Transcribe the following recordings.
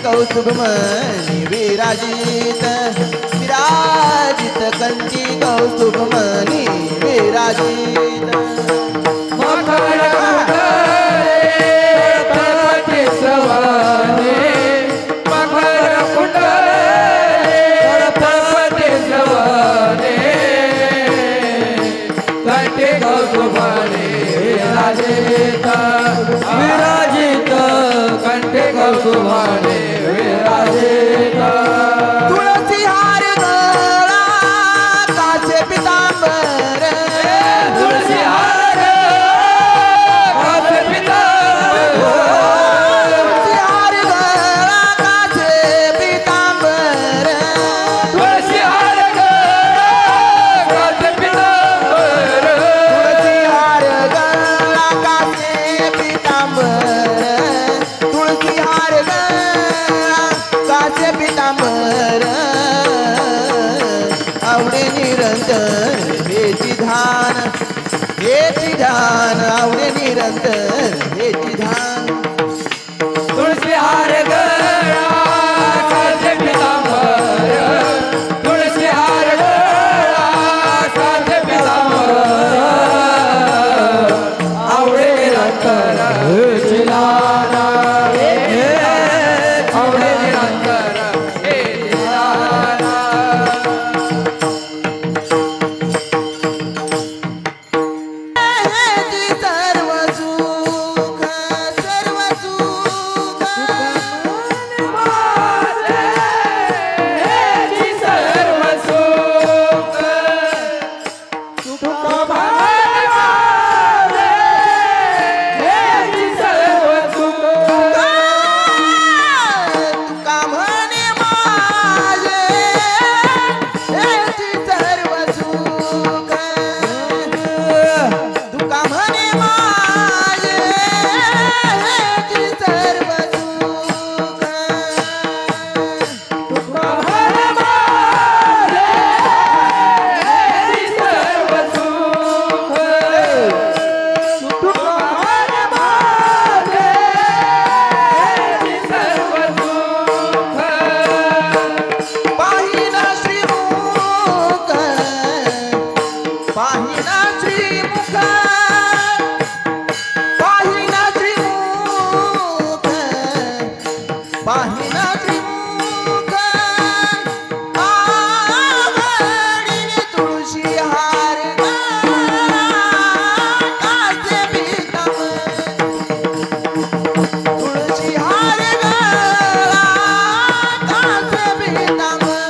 कौस्तुभमणि विराजित विराजित कंठी कौस्तुभमणि विराजित मकर कुंडले सवाने मकर कुंडले गणपती सवाने कंठी कौस्तुभमणि विराजित विराजित कौस्तुभाने विराजित तुळसी हार गळा काचे पितांबर तुळसी हार काचे पितांबर तुळसी हार गळा काचे पितांबर तुळसी हार काचे पितांबर तुळसी हार गळा काचे पितांबर तुळसी हार गळा काचे पितांबर आवडे निरंतर हेची ध्यान आवडे निरंतर हेची ध्यान तुळसी हार गळा काचे पितांबर तुळसी हार गळा काचे पितांबर आवडे निरंतर हेची ध्यान आवडे निरंतर हेची ध्यान हेची सर्व सुख सर्व सुख हेची सर्व सुख तुका भावे हेची सर्व सुख तुका म्हणे माझे हेची सर्व सुख तुका म्हणे माझे हेची सर्व सुख तुका भावे हेची सर्व सुख तुका भावे हेची सर्व सुख पाहिना श्रीमुख पाहिना श्रीमुख पाहिना श्रीमुख पाहिना श्रीमुख आवडीने तुळशी हार काचे पितांबर तुळशी हार काचे पितांबर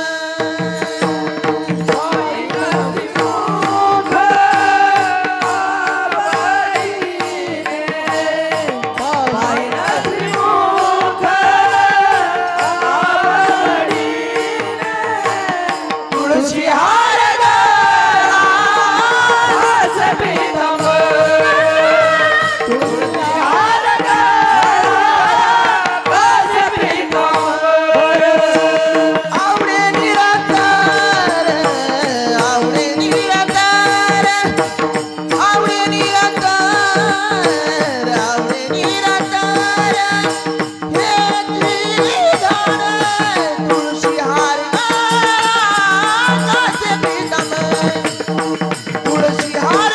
तुळशी हार काचे पितांबर तुळशी हार काचे पितांबर आवडे निरंतर आवडे निरंतर आवडे निरंतर आवडे निरंतर हेची ध्यान तुळशी हार काचे पितांबर तुळशी हार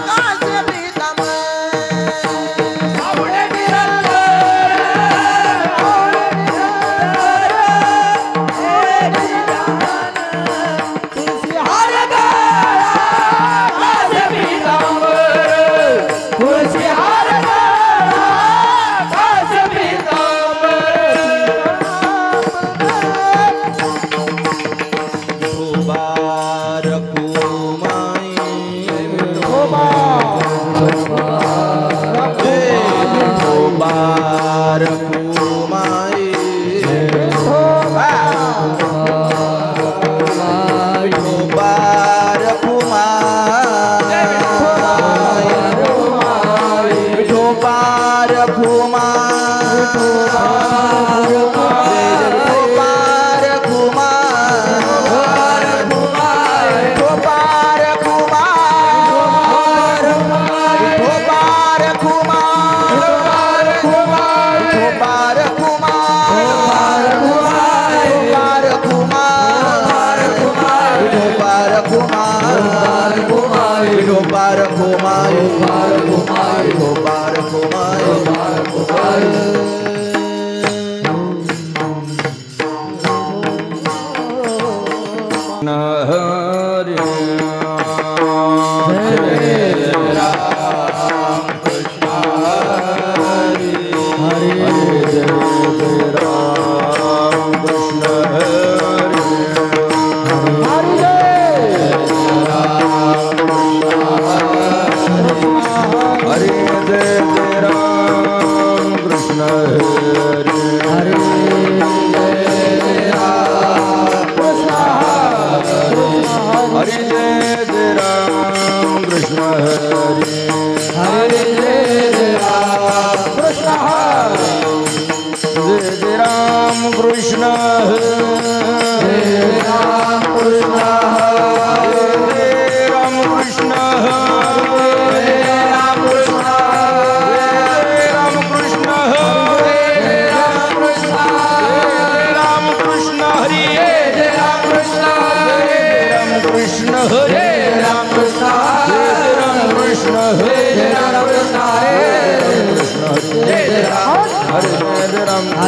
काचे पितांबर आवडे तुळशी हार काचे पितांबर तुळशी हार काचे पितांबर विठोबार कुमाई विठोबार कुमाई विठोबार कुमाई विठोबार कुमाई विठोबार कुमाई विठोबार कुमार विठोबार कुमार विठोबार कुमार विठोबार कुमार विठोबार कुमार विठोबार कुमार विठोबार कुमार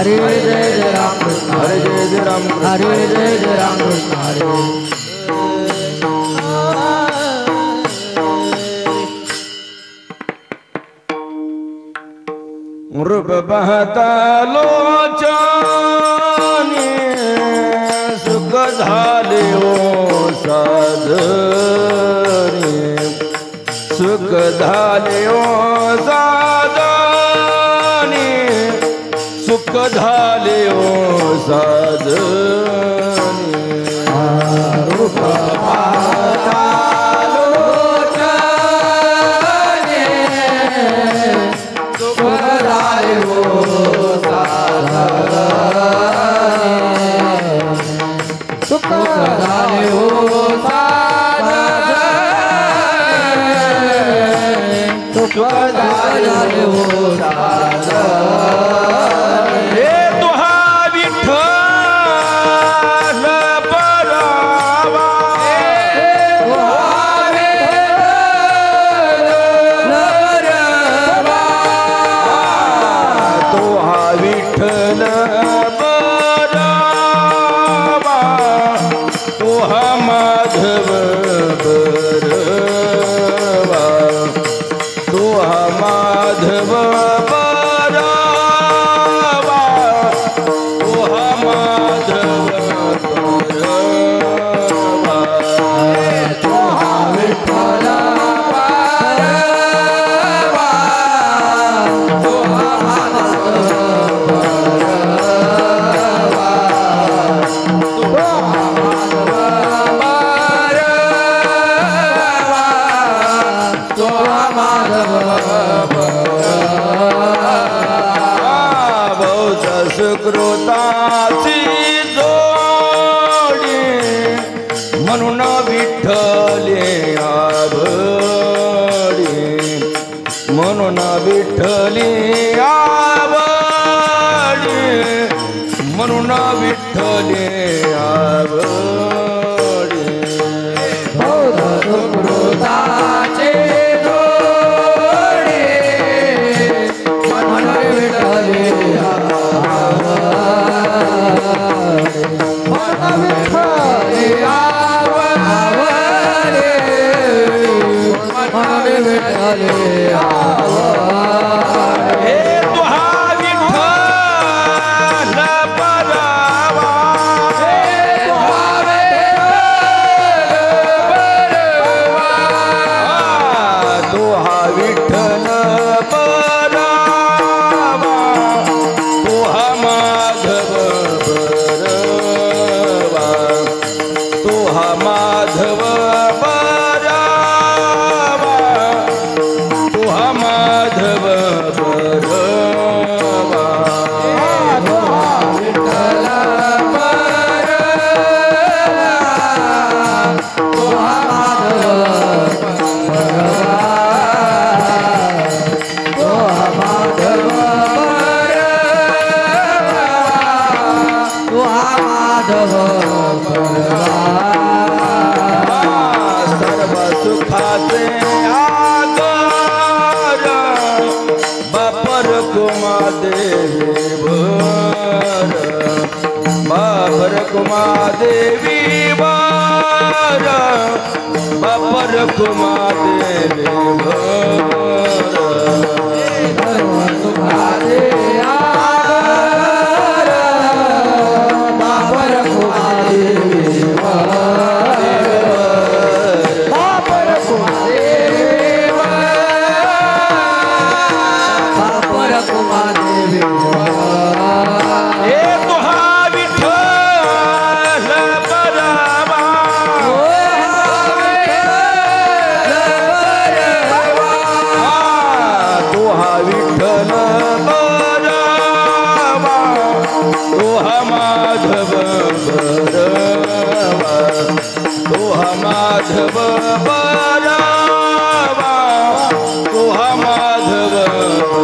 हरे जय जय राम कृष्ण हरे जय जय राम कृष्ण हरे जय जय राम कृष्ण हरे रूप बहता लोचनी सुख झाले ओ साधनी सुख झाले ओ साधनी सुख झाले ओ साधनी रूप बहता सुकृताची जोडी म्हणून विठ्ठले आवडी म्हणून विठ्ठली आवडी म्हणून विठ्ठले आवडी सुकृताचे जोडी म्हणून विठ्ठले देवी वर बापर कुमा देवी माधव बरावा तुहा माधव बरावा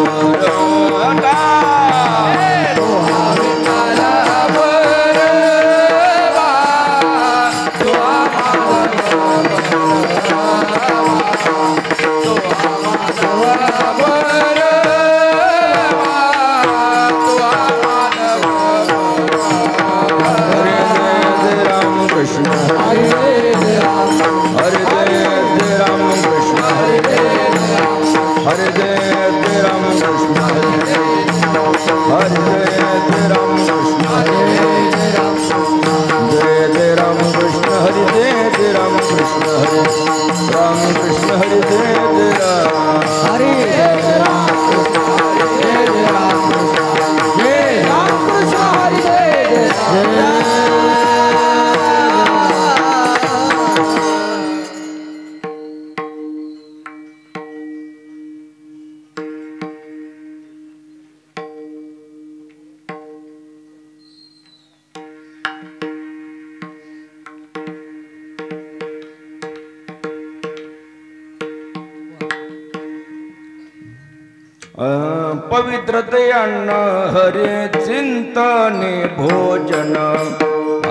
पवित्रते अन्न हरे चिंतने भोजन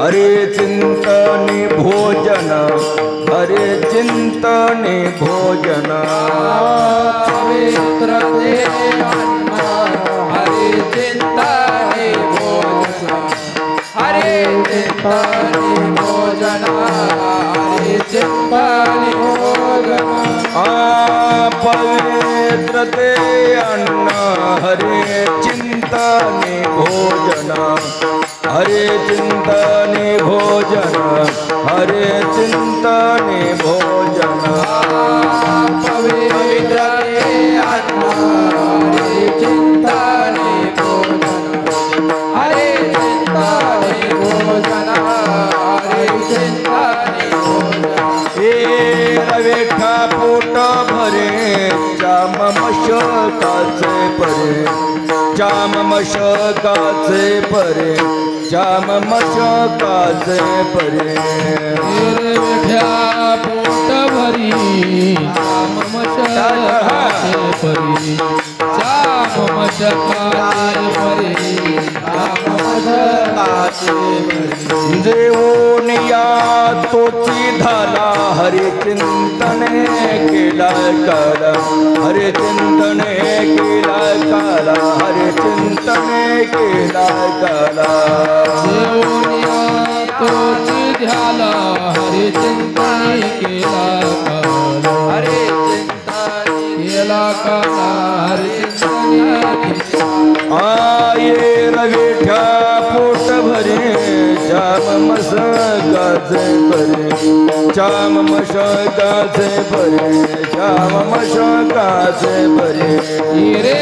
हरे चिंतने भोजन हरे चिंतने भोजन पवित्र ते अन्न हरे चिंतने भोजन हरे चिंतने भोजन हरे चिंतने भोजन पवित्रते अन्न हरे चिंतने भोजन हरे चिंतने भोजन हरे चिंतने भोजन पवित्र ते अन्न हरे चिंतने भोजन हरे चिंतने भोजन हरे चिंतने भोजन हे रवेठा पोट भरे चाम मशकाचे परे चाम मशकाचे परे चाम मशकाचे परे विठ्या पोट भरी श्याम मशकाचे परी श्याम मशकाचे परी श्याम मशकाचे परी देवोनिया तोची धाला हरे चिंतने केला काला हरे चिंतने केला काला हरे चिंतने केला काला देवनिया तोची ध्याला हरे चिंतने केला काला हरे चिंतने केला काला हरे चिंतने आये रवेठा पोट भरे चाम मशकाचे परे चाम मशकाचे परे चाम मशकाचे परे रे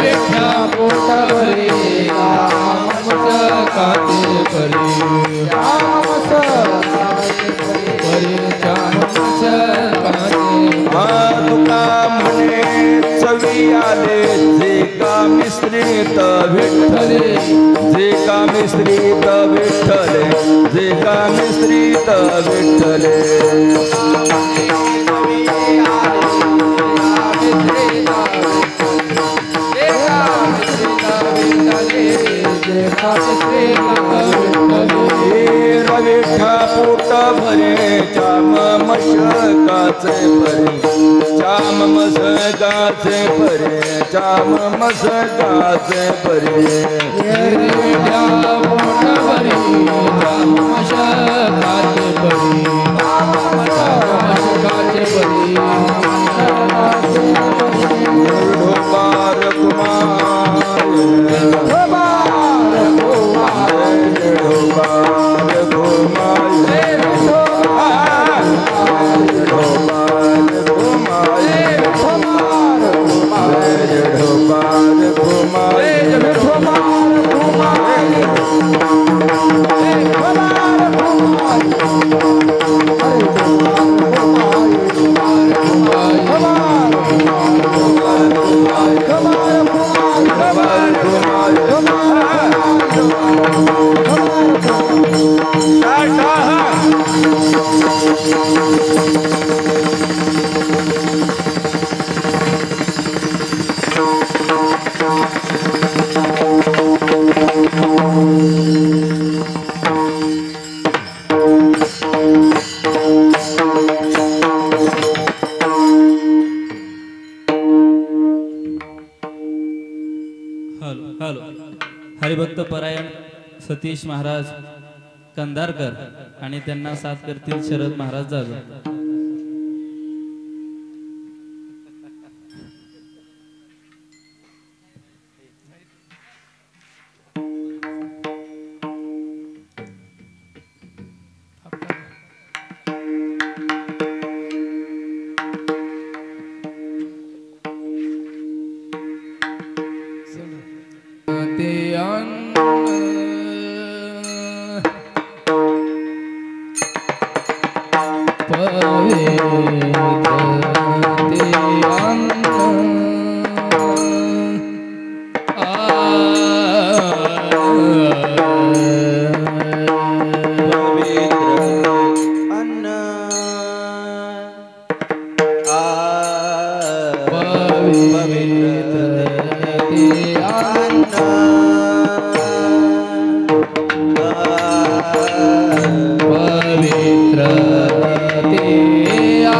विठ्या पोट भरी श्याम मशकाचे परी श्याम मशकाचे परी श्याम मशकाचे तुका म्हणे चवी आले जे का मिश्रित विठ्ठले जे का मिश्रित विठ्ठले जे का मिश्रित विठ्ठले रवेठा पोट भरे चाम मशकाचे परे चाम मशकाचे परे चाम मशकाचे परे ढोबार कुमार ढोबार हरिभक्त परायण सतीश महाराज कंधारकर आणि त्यांना साथ करतील शरद महाराज जाधव. पवित्र पवित्र ते अन्न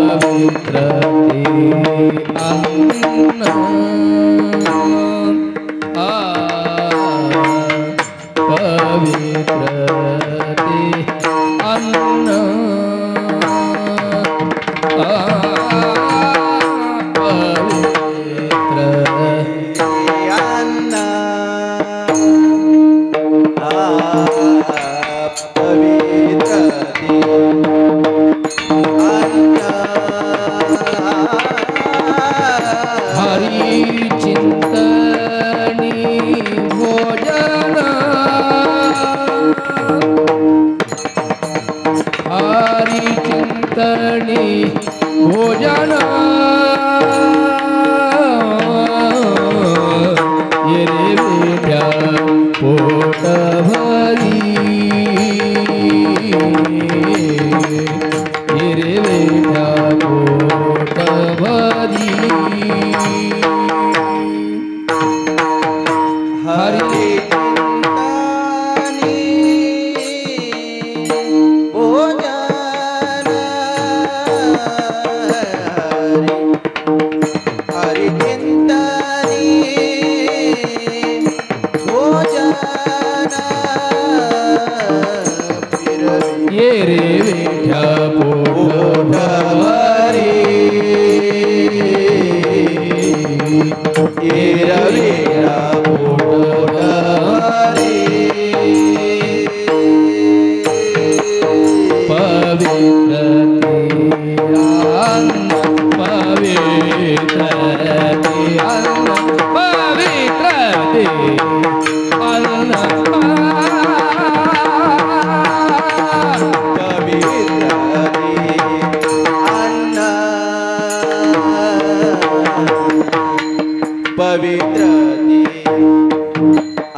पवित्र ते अन्न पवित्र ते अन्न भोजन ये रे बेटा पोट भरी ये रे बेटा पोट भरी हरि ये रे बेटा पोट भरी ये रे बेटा पोट भरी पवित्र ते अन्न पवित्र ते अन्न पवित्र ते अन्न पवित्र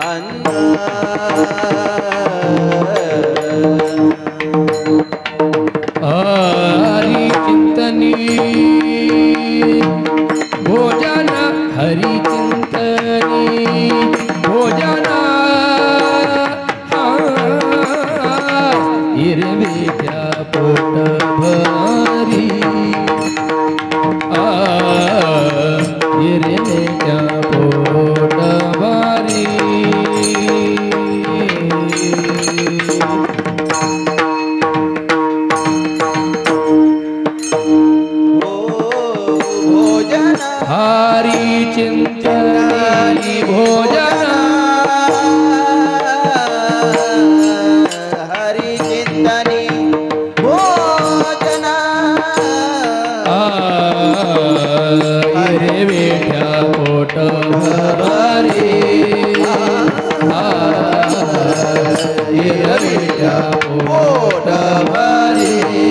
अन्न हरि चिंतनी भोजन हरि चिंतनी भोजन इरविद्या पोट भरी इरविद्या पोट भरी हरि चिंतनी भोजन हरि चिंतनी भोजन रे बेटा पोट भरी रे बेटा पोट भरी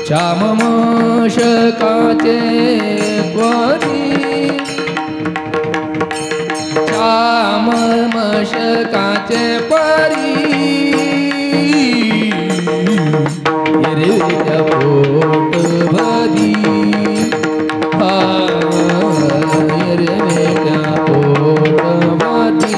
श्याम मशकाचे परी श्याम मशकाचे परी हिरव्या पोट भरी हिरव्या पोट भरी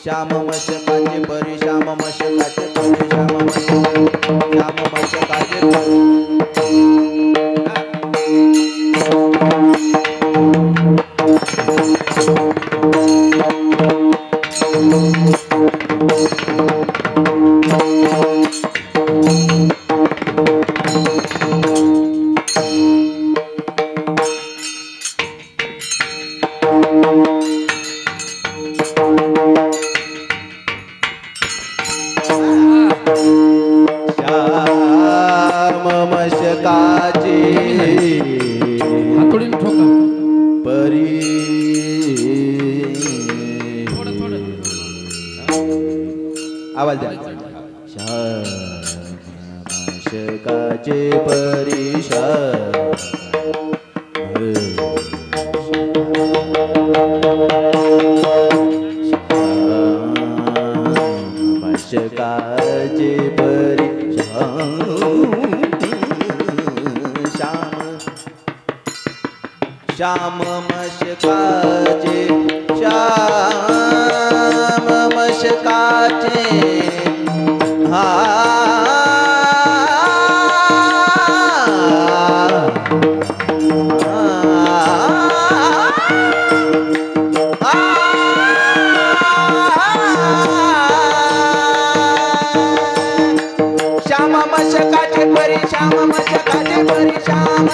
श्याम मशकाचे परी श्याम मशकाचे परी श्याम मशकाचे हातोडीने ठोका परी आवाज द्या श्यामशकाचे परी श्यामशकाचे परी श्याम मशकाचे श्याम मशकाचे श्याम मशकाचे परी श्याम मशकाचे परी श्याम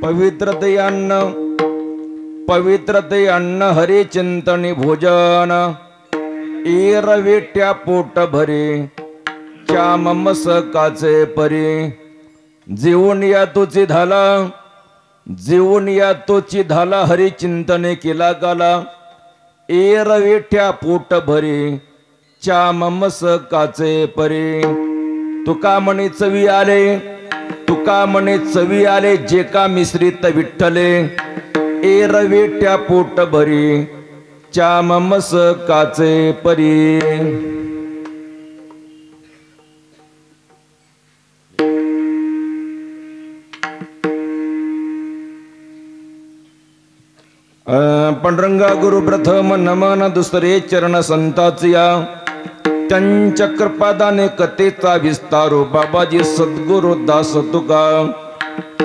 पवित्रते अन्न हरी चिंतनी भोजन एरवेट्या पोट भरे चाममस काचे परी जीवन या तोची धाला हरी चिंतने केला गाला एरवेट्या पोट भरे चाममस काचे परी तुका म्हणे चवी आले जे का मिश्रित विठ्ठले एरवेट्या पोट भरी चाममस काचे परी पंडरंगा गुरु प्रथम नमन दुसरे चरण संताचिया त्यांच्या कृपादाने कथेचा विस्तारो बाबाजी सद्गुरु दास तुका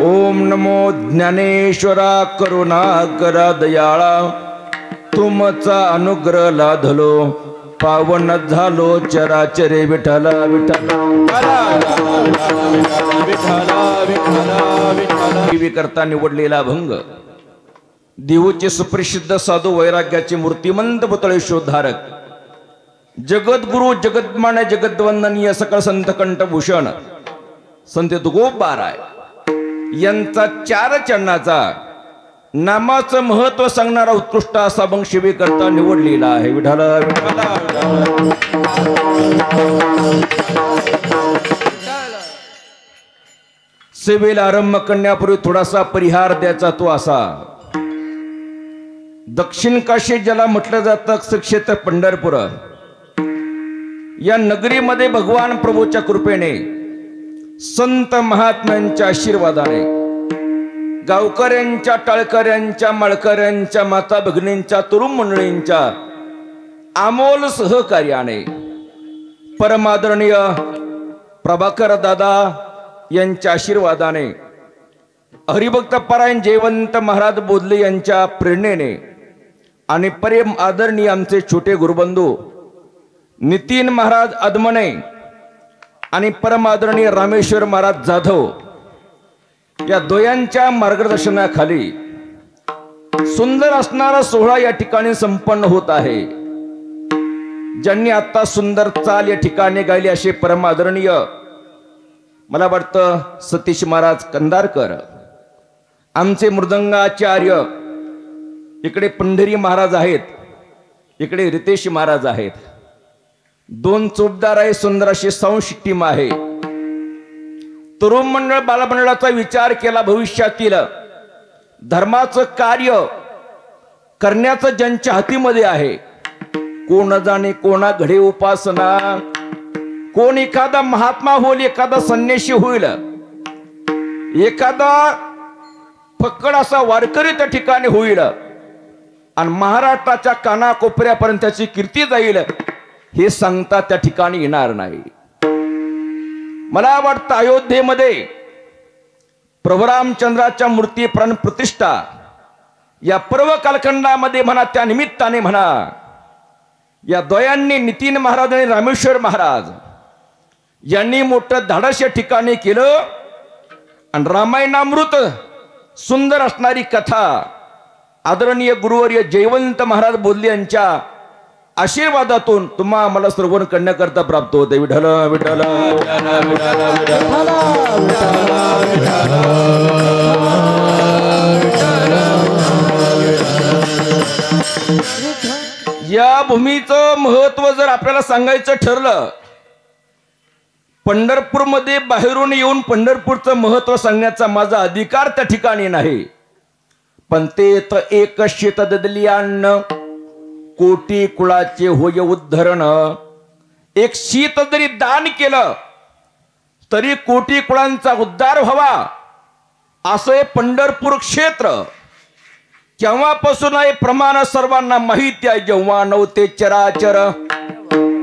ओम नमो ज्ञानेश्वरा करुणा करा दयाळा तुमचा अनुग्रह लाधलो पावन झालो चराचरे विठला करता निवडलेला भंग देऊचे सुप्रसिद्ध साधू वैराग्याचे मूर्तिमंत पुतळे शोधारक जगद्गुरु जगद्मान्य जगद्वंदनीय सकळ संत कंठभूषण संत तुकोबाराय यांचा 4 चरणाचा नामाचं महत्व सांगणारा उत्कृष्ट असा भंग शिवे करता निवडलेला आहे विठला सेवेला आरंभ करण्यापूर्वी थोडासा परिहार द्यायचा तो असा दक्षिण काशी ज्याला म्हटलं जातं श्रीक्षेत्र पंढरपूर या नगरीमध्ये भगवान प्रभूच्या कृपेने संत महात्म्यांच्या आशीर्वादाने गावकऱ्यांच्या टाळकऱ्यांच्या माळकऱ्यांच्या माता भगिनींच्या तरुण मंडळींच्या अमोल सहकार्याने परमादरणीय प्रभाकर दादा यांच्या आशीर्वादाने हरिभक्त परायण जयवंत महाराज बोधले यांच्या प्रेरणेने आणि प्रेम आदरणीय आमचे छोटे गुरुबंधू नितीन महाराज अदमणे आणि परमादरणीय रामेश्वर महाराज जाधव या दोयांच्या मार्गदर्शनाखाली सुंदर असणारा सोहळा या ठिकाणी संपन्न होत आहे। ज्यांनी आता सुंदर चाल या ठिकाणी गायली असे परमादरणीय मला वाटतं सतीश महाराज कंदारकर, आमचे मृदंगाचार्य इकडे पंढरी महाराज आहेत, इकडे रितेश महाराज आहेत, 2 चोपदार आहे, सुंदर अशी साऊंड टीम आहे। तरुण मंडळ बालमंडळाचा विचार केला, भविष्यातील धर्माचं कार्य करण्याचं ज्यांच्या हातीमध्ये आहे, कोण जाणे कोणा घडे उपासना, कोण एखादा महात्मा होईल, एखादा संन्यासी होईल, एखादा फक्कड असा वारकरी त्या ठिकाणी होईल आणि महाराष्ट्राच्या कानाकोपऱ्यापर्यंत त्याची कीर्ती जाईल हे सांगता त्या ठिकाणी येणार नाही। मला वाटतं अयोध्येमध्ये प्रभू रामचंद्राच्या मूर्ती प्राण प्रतिष्ठा या पर्व कालखंडामध्ये म्हणा, त्या निमित्ताने म्हणा, या द्वयांनी नितीन महाराज आणि रामेश्वर महाराज यांनी मोठं धाडस या ठिकाणी केलं आणि रामायणामृत सुंदर असणारी कथा आदरणीय गुरुवर्य जयवंत महाराज बोधले यांच्या आशीर्वादातून तुम्हा आम्हाला श्रवण करण्याकरता प्राप्त होते। विठ्ठल विठ्ठल या भूमीचं महत्व जर आपल्याला सांगायचं ठरलं, पंढरपूरमध्ये बाहेरून येऊन पंढरपूरचं महत्व सांगण्याचा माझा अधिकार त्या ठिकाणी नाही, पण ते तर एक शेत ददली अन्न कोटी कुळाचे होय उद्धरण, एक शीत जरी दान केलं तरी कोटी कुळांचा उद्धार व्हावा असं हे पंढरपूर क्षेत्र केव्हापासून आहे प्रमाण सर्वांना माहिती आहे। जेव्हा नव्हते चराचर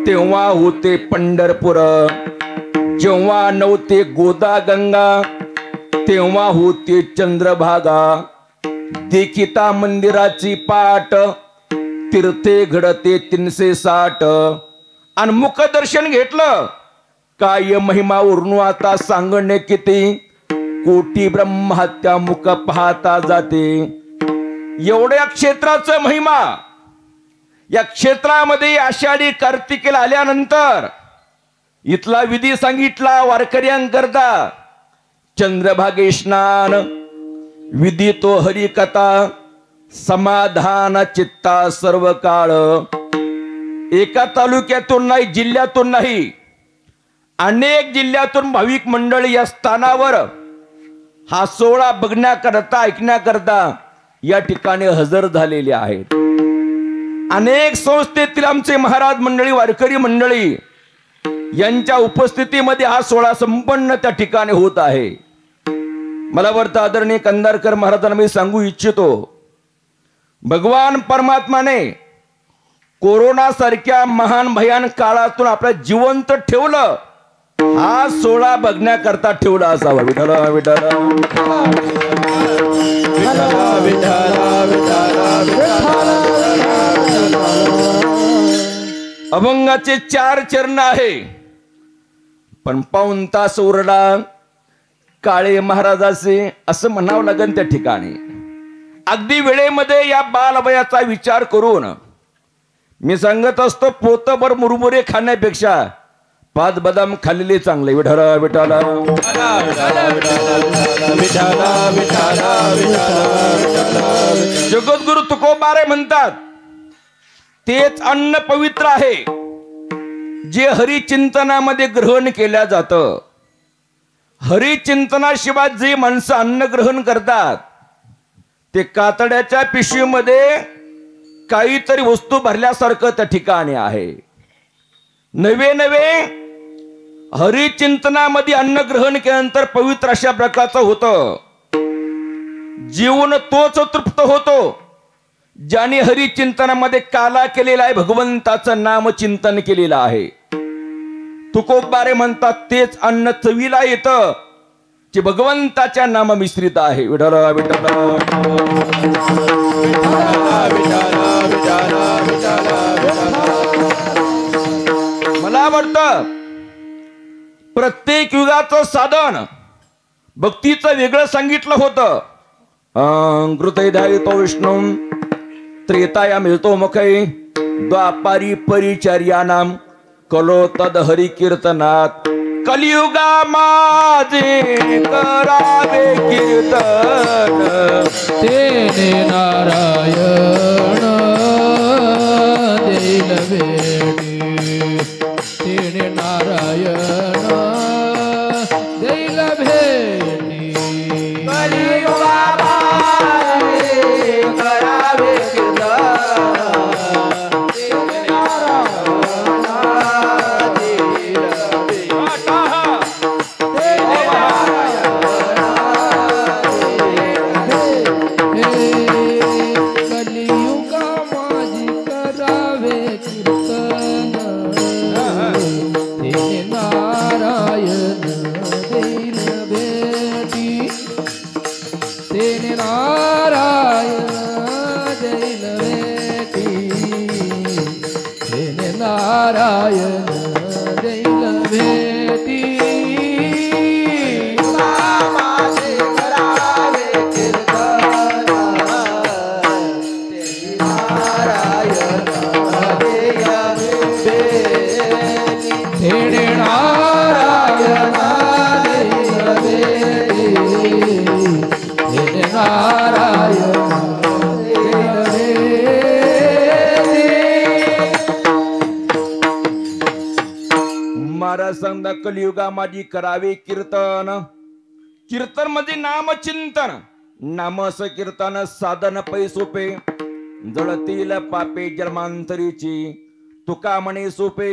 तेव्हा होते पंढरपूर, जेव्हा नव्हते गोदा गंगा तेव्हा होते चंद्रभागा, देखिता मंदिराची पाट तीर्थे घडते 360 आणि मुखदर्शन घेतलं काय महिमा उरणू आता सांगणे किती, कोटी ब्रह्महत्या मुख पाहता जाते. एवढ्या क्षेत्राचं महिमा. या क्षेत्रामध्ये आषाढी कार्तिकेला आल्यानंतर इथला विधी सांगितला वारकऱ्यांकरता. चंद्रभागे स्नान, विधी तो हरिकथा, समाधान चित्ता सर्व काळ. एका तालुक्यातून नाही, जिल्ह्यातून नाही, अनेक जिल्ह्यातून भाविक मंडळी या स्थानावर हा सोहळा बघण्याकरता ऐकण्याकरता या ठिकाणी हजर झालेले आहेत. अनेक संस्थेतील आमचे महाराज मंडळी वारकरी मंडळी यांच्या उपस्थितीमध्ये हा सोहळा संपन्न त्या ठिकाणी होत आहे. मला वाटतं आदरणीय कंधारकर महाराजांना मी सांगू इच्छितो, भगवान परमात्माने कोरोना सारख्या महान भयान काळातून आपल्याला जिवंत ठेवलं. हा सोहळा बघण्याकरता ठेवला असावा. विठ्ठल विठ्ठल अभंगाचे 4 चरण आहे, पण पाऊण तास उरला काळे महाराजाचे असं म्हणावं लागेल त्या ठिकाणी. अगदी वेळेमध्ये या बालवयाचा विचार करून मी सांगत असतो, पोतभर मुरमुरे खाण्यापेक्षा 5 बदाम खाल्लेले चांगले. विठ्ठल विठ्ठल जगद्गुरु तुकोबारे म्हणतात, तेच अन्न पवित्र आहे जे हरिचिंतनामध्ये ग्रहण केल्या जातं. हरिचिंतनाशिवाय जे माणसं अन्न ग्रहण करतात ते कातड्याच्या पिशवीमध्ये काहीतरी वस्तू भरल्यासारखं त्या ठिकाणी आहे. नवे नवे हरिचिंतनामध्ये अन्न ग्रहण केल्यानंतर पवित्र अशा प्रकारचं होतं. जीवन तोच तृप्त होतो ज्याने हरिचिंतनामध्ये काला केलेला आहे, भगवंताचं नाम चिंतन केलेलं आहे. तुकोबारे म्हणतात, तेच अन्न चवीला येतं जे भगवंताच्या नाम मिश्रित आहे. विठ्ठल विठ्ठल मला वाटतं प्रत्येक युगाचं साधन भक्तीचं वेगळं सांगितलं होतं. हृदयधारितो विष्णू त्रेताया मिळतो मुखे, द्वापारी परिचर्यानाम कलो तद हरि कीर्तनात. कलियुगा माझे करावे कीर्तन, तेने नारायण देईल भेटी. तेने नारायण देईल भेटी. कलियुगा माझे करावे कीर्तन, कलियुगा माझी करावे कीर्तन. कीर्तन म्हणजे नामचिंतन. नामस कीर्तन साधन पै सोपे, जळतील पापे जन्मांतरीची. तुका म्हणे सोपे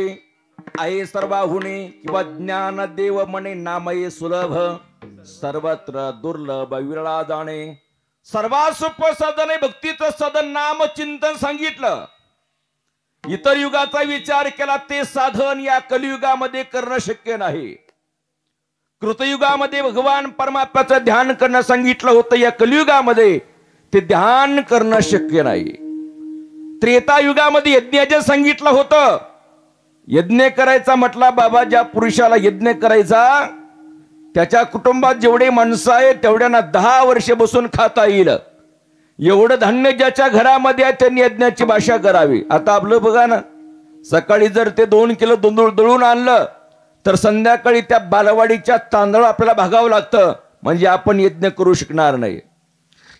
आहे सर्वाहुने, किंवा ज्ञान देव म्हणे नामये सुलभ. सर्वत्र दुर्लभ विरळा जाणे. सर्वात सोपं साधन आहे भक्तीचं साधन, नामचिंतन सांगितलं. इतर युगाचा विचार केला ते साधन या कलियुगामध्ये करणं शक्य नाही. कृतयुगामध्ये भगवान परमात्म्याचं ध्यान करणं सांगितलं होतं, या कलियुगामध्ये ते ध्यान करणं शक्य नाही. त्रेतायुगामध्ये यज्ञाचं सांगितलं होतं. यज्ञ करायचा म्हटला बाबा, ज्या पुरुषाला यज्ञ करायचा त्याच्या कुटुंबात जेवढे माणसं आहेत तेवढ्यांना 10 वर्ष बसून खाता येईल एवढं धान्य ज्याच्या घरामध्ये आहे त्यांनी यज्ञाची भाषा करावी. आता आपलं बघा ना, सकाळी जर ते 2 किलो दळून आणलं तर संध्याकाळी त्या बालवाडीच्या तांदूळ आपल्याला भागावं लागतं, म्हणजे आपण यज्ञ करू शकणार नाही.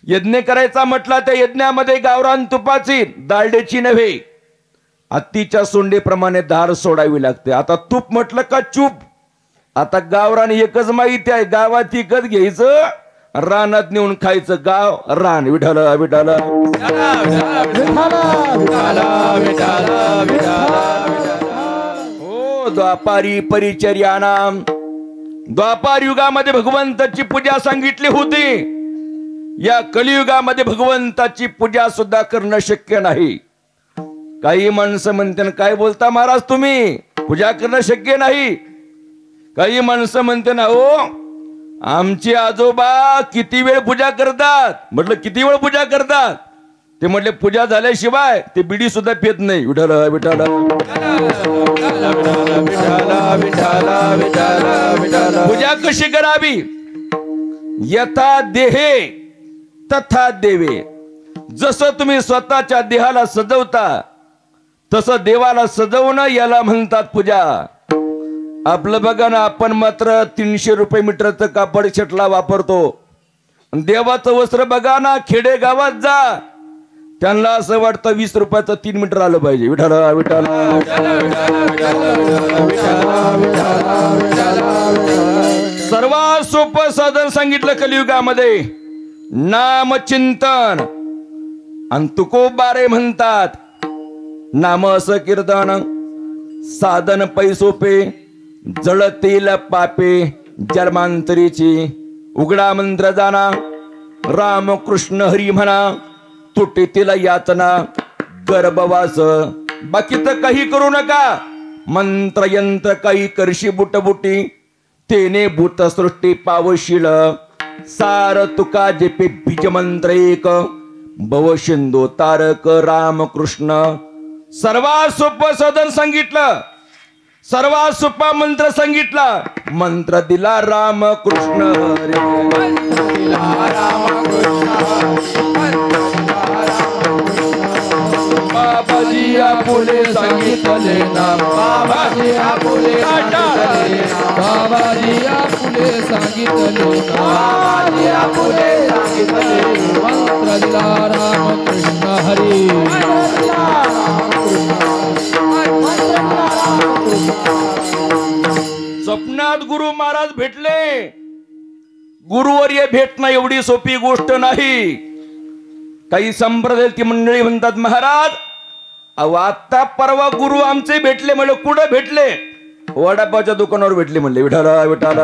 यज्ञ करायचा म्हटला त्या यज्ञामध्ये गावरान तुपाची, डालड्याची नव्हे, हत्तीच्या सोंडेप्रमाणे धार सोडावी लागते. आता तूप म्हटलं का चूप. आता गावरान एकच माहिती आहे, गावात एकच घ्यायचं, रानात नेऊन खायचं. गाव रान. विठाल विठाल हो. द्वापारी परिचर्यानाम. द्वापार युगामध्ये भगवंताची पूजा सांगितली होती. या कलियुगामध्ये भगवंताची पूजा सुद्धा करणं शक्य नाही. काही माणसं म्हणते, काय बोलता महाराज तुम्ही, पूजा करणं शक्य नाही. काही माणसं म्हणते ना, हो आमचे आजोबा किती वेळ पूजा करतात. म्हटलं किती वेळ पूजा करतात. ते म्हटले पूजा झाल्याशिवाय ते बिडी सुद्धा पित नाही. विठाल विठाल पूजा कशी करावी. यथा देहे तथा देवे. जसं तुम्ही स्वतःच्या देहाला सजवता तसं देवाला सजवणं याला म्हणतात पूजा. आपलं बघा ना, आपण मात्र 300 रुपये मीटरचं कापड छटला वापरतो. देवाचं वस्त्र बघा ना, खेडे गावात जा, त्यांना असं वाटतं 20 रुपयाचं 3 मीटर आलं पाहिजे. विठाल विठाल सर्वात सोपं साधन सांगितलं कलियुगामध्ये, नामचिंतन. आणि तुकोबारे म्हणतात नाम असं कीर्तन. साधन पैसोपे जळतील पापे जन्मांतरीची. उघडा मंत्र जाणा राम कृष्ण हरी म्हणा. तुटीतील यातना गर्भवास. बाकी तर काही करू नका. मंत्र यंत्र काही करशी बुटबुटी. तेने भूत सृष्टी पावशील. सार तुका जेपे बीज मंत्र एक. भव सिंधू तारक राम कृष्ण. सर्वात सोपं साधन सांगितलं, सर्वात सोपा मंत्र सांगितला. मंत्र दिला राम कृष्ण हरी. बाबाजी आपुले सांगितले नाम. बाबाजी आपुले बाबाजी आपुले सांगितले. बाबाजी आपुले सांगितले. मंत्र दिला राम कृष्ण हरी. स्वप्नात गुरु महाराज भेटले. गुरुवर्य भेटणं एवढी सोपी गोष्ट नाही. काही संप्रदायाची मंडळी म्हणतात, महाराज अहो आता परवा गुरु आमचे भेटले. म्हणलं कुठं भेटले. वडापावच्या दुकानावर भेटले म्हणले. विठाल विठाल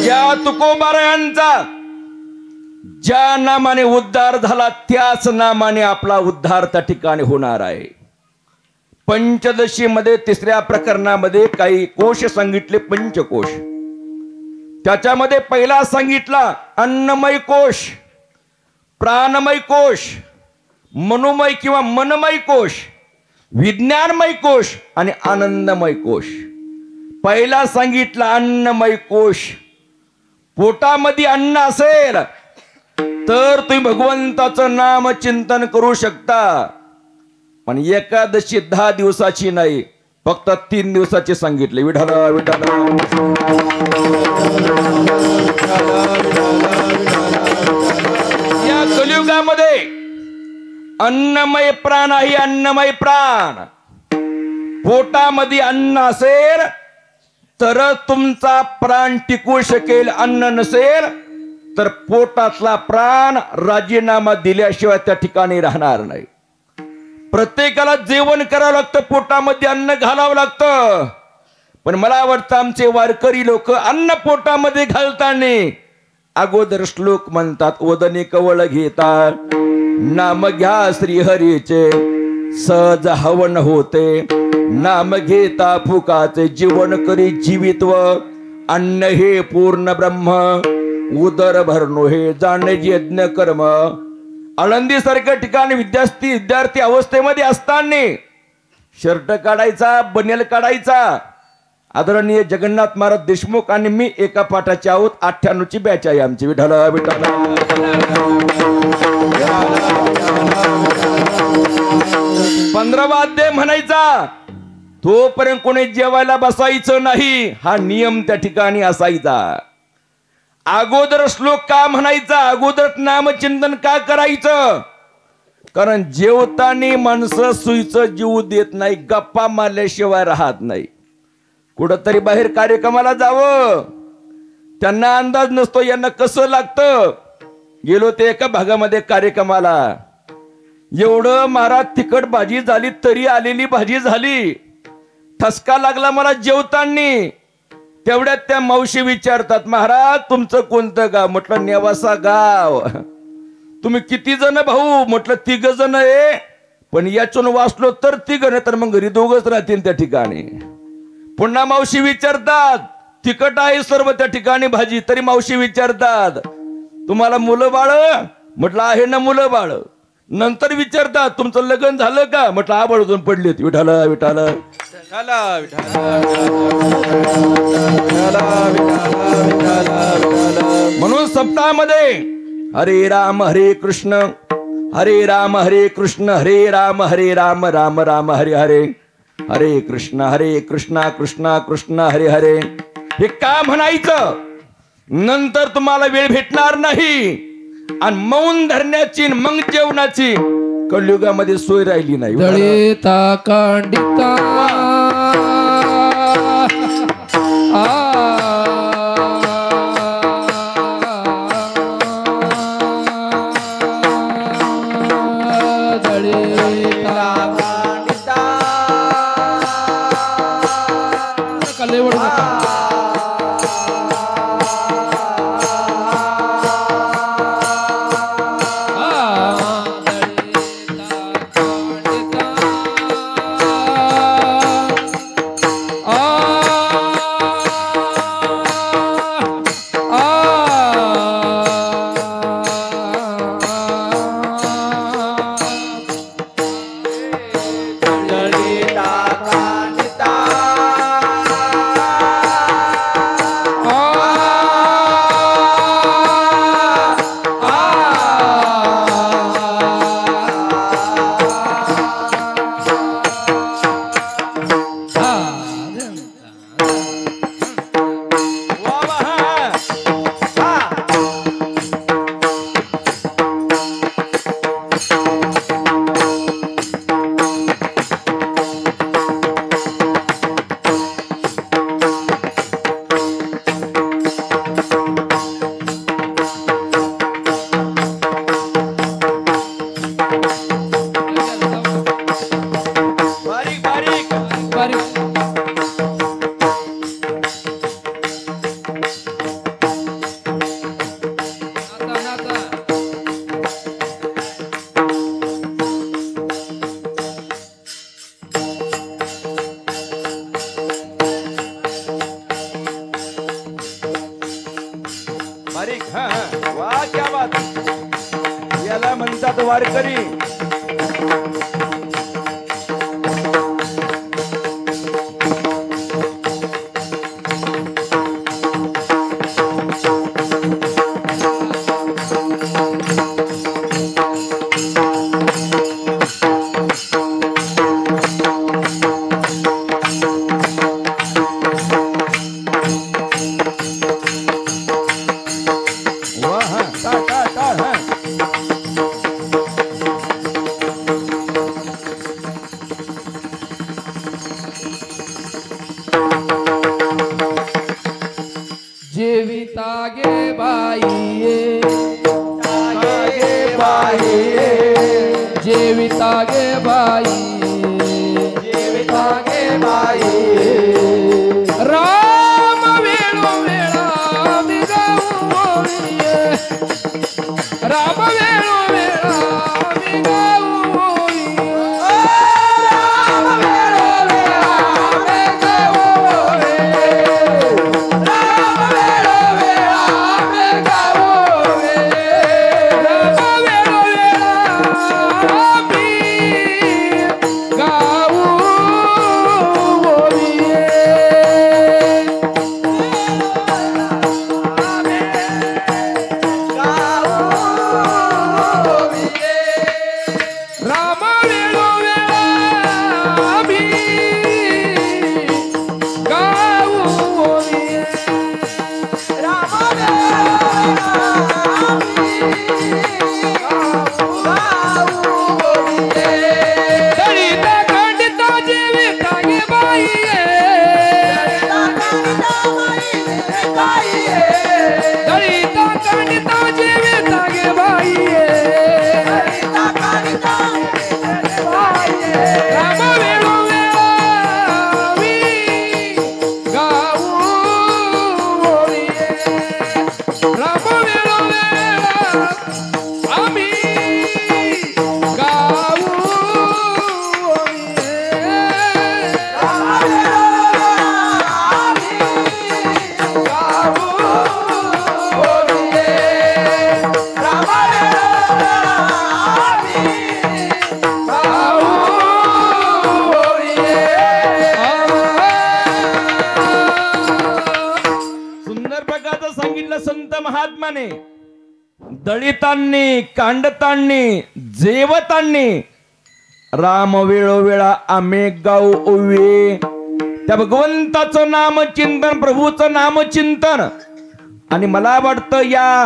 या तुकोबारायांचा ज्या नामाने उद्धार झाला त्याच नामाने आपला उद्धार त्या ठिकाणी होणार आहे. पंचदशी मध्ये 3ऱ्या प्रकरणामध्ये काही कोश सांगितले, पंचकोश. त्याच्यामध्ये पहिला सांगितला अन्नमय कोश, प्राणमय कोश, मनोमय किंवा मनमय कोश, विज्ञानमय कोश आणि आनंदमय कोश. पहिला सांगितला अन्नमय कोश. पोटामध्ये अन्न असेल तर तुम्ही भगवंताचं नाम चिंतन करू शकता. पण एकादशी 10 दिवसाची नाही, फक्त 3 दिवसाची सांगितले. विठाल विठाल या कलियुगामध्ये अन्नमय प्राण आहे. अन्नमय प्राण. पोटामध्ये अन्न असेल तर तुमचा प्राण टिकू शकेल. अन्न नसेल तर पोटातला प्राण राजीनामा दिल्याशिवाय त्या ठिकाणी राहणार नाही. प्रत्येकाला जेवण करावं लागतं, पोटामध्ये अन्न घालावं लागतं. पण मला वाटतं आमचे वारकरी लोक अन्न पोटामध्ये घालताना अगोदर श्लोक म्हणतात. वदने कवळ घेता नाम घ्या श्रीहरीचे सहज हवन होते. नाम घेता फुकाचे जीवन करी जीवित्व. अन्न हे पूर्ण ब्रह्म उदर भरणो हे जाणे यज्ञ कर्म. आळंदी सारख्या ठिकाणी विद्यार्थी अवस्थेमध्ये असताना शर्ट काढायचा, बनियल काढायचा. आदरणीय जगन्नाथ महाराज देशमुख आणि मी एका पाठाचे आहोत. 98ची बॅच आहे आमची. विठ्ठल विठ्ठल. 15वा अध्याय म्हणायचा. तोपर्यंत कोणी जेवायला बसायचं नाही, हा नियम त्या ठिकाणी असायचा. अगोदर श्लोक का म्हणायचा, अगोदर नामचिंतन का करायचं? कारण जेवताना माणसं सुईचं जीव देत नाही, गप्पा मारल्याशिवाय राहत नाही. कुठंतरी बाहेर कार्यक्रमाला जावं, त्यांना अंदाज नसतो यांना कसं लागतं. गेलो ते एका भागामध्ये कार्यक्रमाला, एवढं महाराज तिखट भाजी झाली तरी आलेली भाजी झाली. ठसका लागला मला जेवताना. तेवढ्यात त्या मावशी विचारतात, महाराज तुमचं कोणतं गाव? म्हटलं नेवासा गाव. तुम्ही किती जण भाऊ? म्हटलं 3 जण आहे, पण याचून वाचलो तर 3 नाही तर मग घरी 2च राहतील त्या ठिकाणी. पुन्हा मावशी विचारतात, तिखट आहे सर्व त्या ठिकाणी भाजी, तरी मावशी विचारतात तुम्हाला मुलं बाळ? म्हटलं आहे ना मुलं बाळ. नंतर विचारतात तुमचं लग्न झालं का? म्हटलं आबळजून पडलेत. विठाल विठाल. म्हणून सप्ताहामध्ये हरे राम हरे कृष्ण, हरे राम हरे कृष्ण, हरे राम राम राम हरे हरे, हरे कृष्ण कृष्ण कृष्ण हरे हरे. हे का म्हणायचं? नंतर तुम्हाला वेळ भेटणार नाही. आणि मौन धरण्याची मग जेवणाची कलियुगामध्ये सोय राहिली नाही. दळिता कांडिता याला म्हणतात वारकरी. महात्माने दलितांनी कांडतांनी जेवतांनी राम वेळोवेळा आम्ही गाऊ ओवे त्या भगवंताचं नामचिंतन प्रभूचं नामचिंतन आणि मला वाटतं या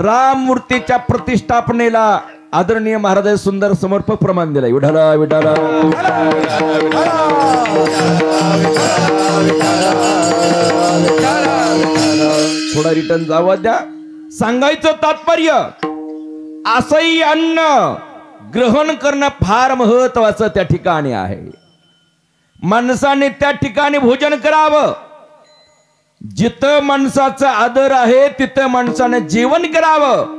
राम मूर्तीच्या प्रतिष्ठापनेला आदरणीय महाराज सुंदर समर्पक प्रमाण दिलाय. विठाला विठाला थोडा रिटर्न जावा द्या. सांगायचं तात्पर्य असंही अन्न ग्रहण करणं फार महत्वाचं त्या ठिकाणी आहे. माणसाने त्या ठिकाणी भोजन करावं. जिथं माणसाचा आदर आहे तिथं माणसाने जेवण करावं.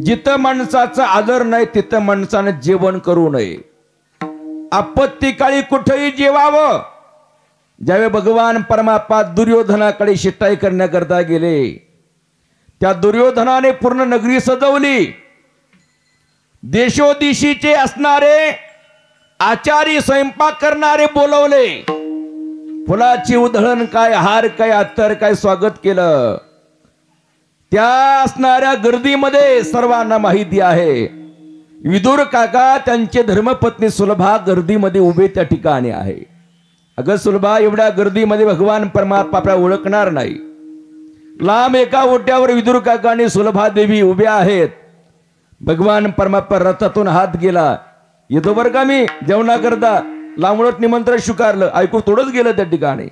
जिथं माणसाचा आदर नाही तिथं माणसाने जेवण करू नये. आपत्ती काळी कुठेही जेवावं. ज्यावेळी भगवान परमात्मा दुर्योधनाकडे शिटाई करण्याकरता गेले त्या दुर्योधनाने पूर्ण नगरी सजवली. देशोदिशीचे असणारे आचारी स्वयंपाक करणारे बोलवले. फुलाची उधळण काय हार काय अत्तर काय स्वागत केलं. त्या असणाऱ्या गर्दीमध्ये सर्वांना माहिती आहे विदुर काका त्यांचे धर्मपत्नी सुलभा गर्दीमध्ये उभे त्या ठिकाणी आहे. अगं सुलभा एवढ्या गर्दीमध्ये भगवान परमात्मा आपल्याला ओळखणार नाही. लांब एका ओट्यावर विदुर काका आणि सुलभा देवी उभ्या आहेत. भगवान परमात्मा रथातून हात गेला. येतो बरं का मी जेवणाकरता. लांबूनच निमंत्रण स्वीकारलं. ऐकू थोडंच गेलं त्या ठिकाणी.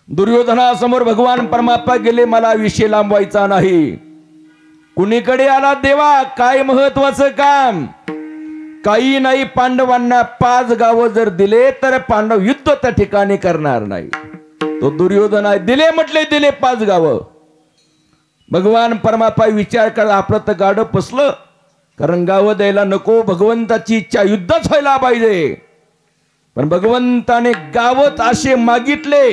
दुर्योधनासमोर भगवान परमात्मा गेले. मला विषय लांबवायचा नाही. कुणीकडे आला देवा काय महत्वाचं काम. काही नाही. पांडवांना 5 गावं जर दिले तर पांडव युद्ध त्या ठिकाणी करणार नाही. तो दुर्योधन आहे. दिले म्हटले दिले 5 गावं. भगवान परमात्मा विचार करा आपलं तर गाडं पसलं. कारण गावं द्यायला नको. भगवंताची इच्छा युद्धच व्हायला पाहिजे. पण भगवंताने गावत असे मागितले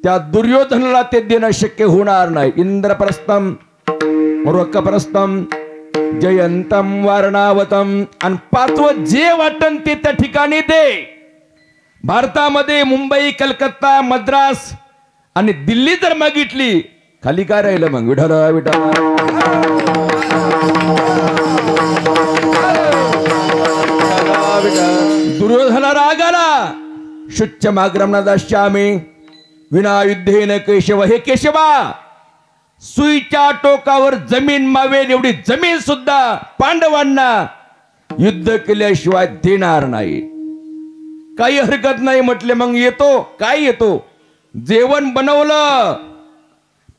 त्या दुर्योधनाला ते देणं शक्य होणार नाही. इंद्रप्रस्थम मूर्खप्रस्थम जयंतम वारणावतम आणि 5वं जे वाटन ते त्या ठिकाणी दे. भारतामध्ये मुंबई कलकत्ता मद्रास आणि दिल्ली जर मागितली खाली काय राहिलं मग. विठाला विठाला दुर्योधना राग आला. शुच्च माग्रमना दाश्यामी विना युद्धेन केशव. हे केशवा सुईच्या टोकावर जमीन मावेल एवढी जमीन सुद्धा पांडवांना युद्ध केल्याशिवाय देणार नाही. काही हरकत नाही म्हटले. मग येतो. काय येतो. जेवण बनवलं.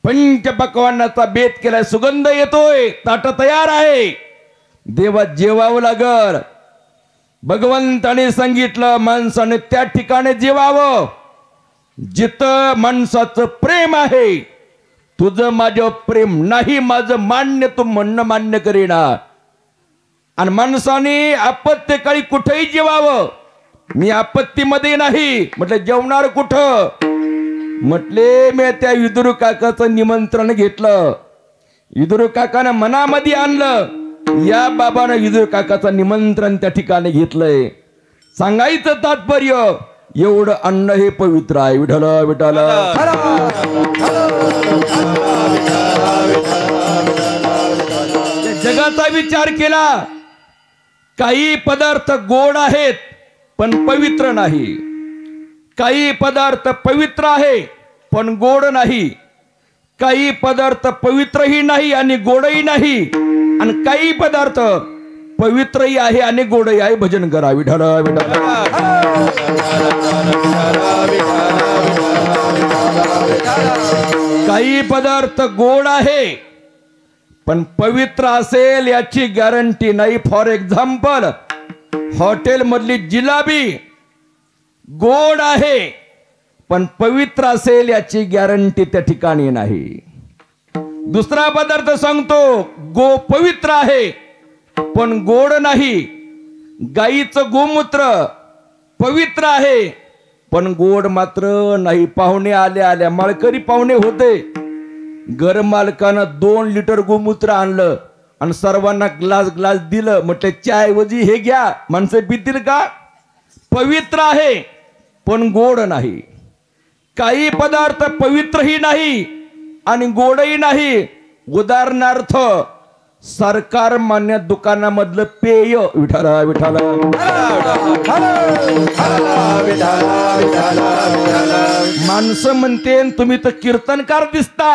पंचपक्वान्नाचा बेत केलाय. सुगंध येतोय. ताट तयार आहे. देवा जेवावं लागल. भगवंताने सांगितलं माणसाने त्या ठिकाणी जेवावं जिथं माणसाचं प्रेम आहे. तुझं माझं प्रेम नाही. माझं मान्य तू म्हणणं मान्य करीना. आणि माणसाने आपत्तीकाळी कुठेही जेवावं. मी आपत्तीमध्ये नाही म्हटलं. जेवणार कुठं म्हटले. मी त्या विदुर काकाचं निमंत्रण घेतलं. विदुर काकानं मनामध्ये आणलं. या बाबानं विदुर काकाचं निमंत्रण त्या ठिकाणी घेतलंय. सांगायचं तात्पर्य एवढं अन्न हे पवित्र आहे. विठाला विठाला जगाचा विचार केला. काही पदार्थ गोड आहेत पण पवित्र नाही. काही पदार्थ पवित्र आहे पण गोड नाही. काही पदार्थ पवित्रही नाही आणि गोडही नाही. आणि काही पदार्थ पवित्रही आहे आणि गोडही आहे. भजन करा. विठाला विठाला काही पदार्थ गोड आहे पण पवित्र असेल याची गॅरंटी नाही. फॉर एक्झाम्पल हॉटेल मधली जिलाबी गोड आहे पण पवित्र असेल याची गॅरंटी त्या ठिकाणी नाही. दुसरा पदार्थ सांगतो पवित्र आहे पण गोड नाही. गाईचं गोमूत्र पवित्र आहे पण गोड मात्र नाही. पाहुणे आल्या माळकरी पाहुणे होते. घर मालकानं 2 लिटर गोमूत्र आणलं आणि सर्वांना ग्लास दिलं. म्हटले चायऐवजी हे घ्या. माणसं पितील का. पवित्र आहे पण गोड नाही. काही पदार्थ पवित्रही नाही आणि गोडही नाही. उदाहरणार्थ सरकार मान्य दुकानामधलं पेय विठाला विठाला माणसं म्हणते तुम्ही तर कीर्तनकार दिसता,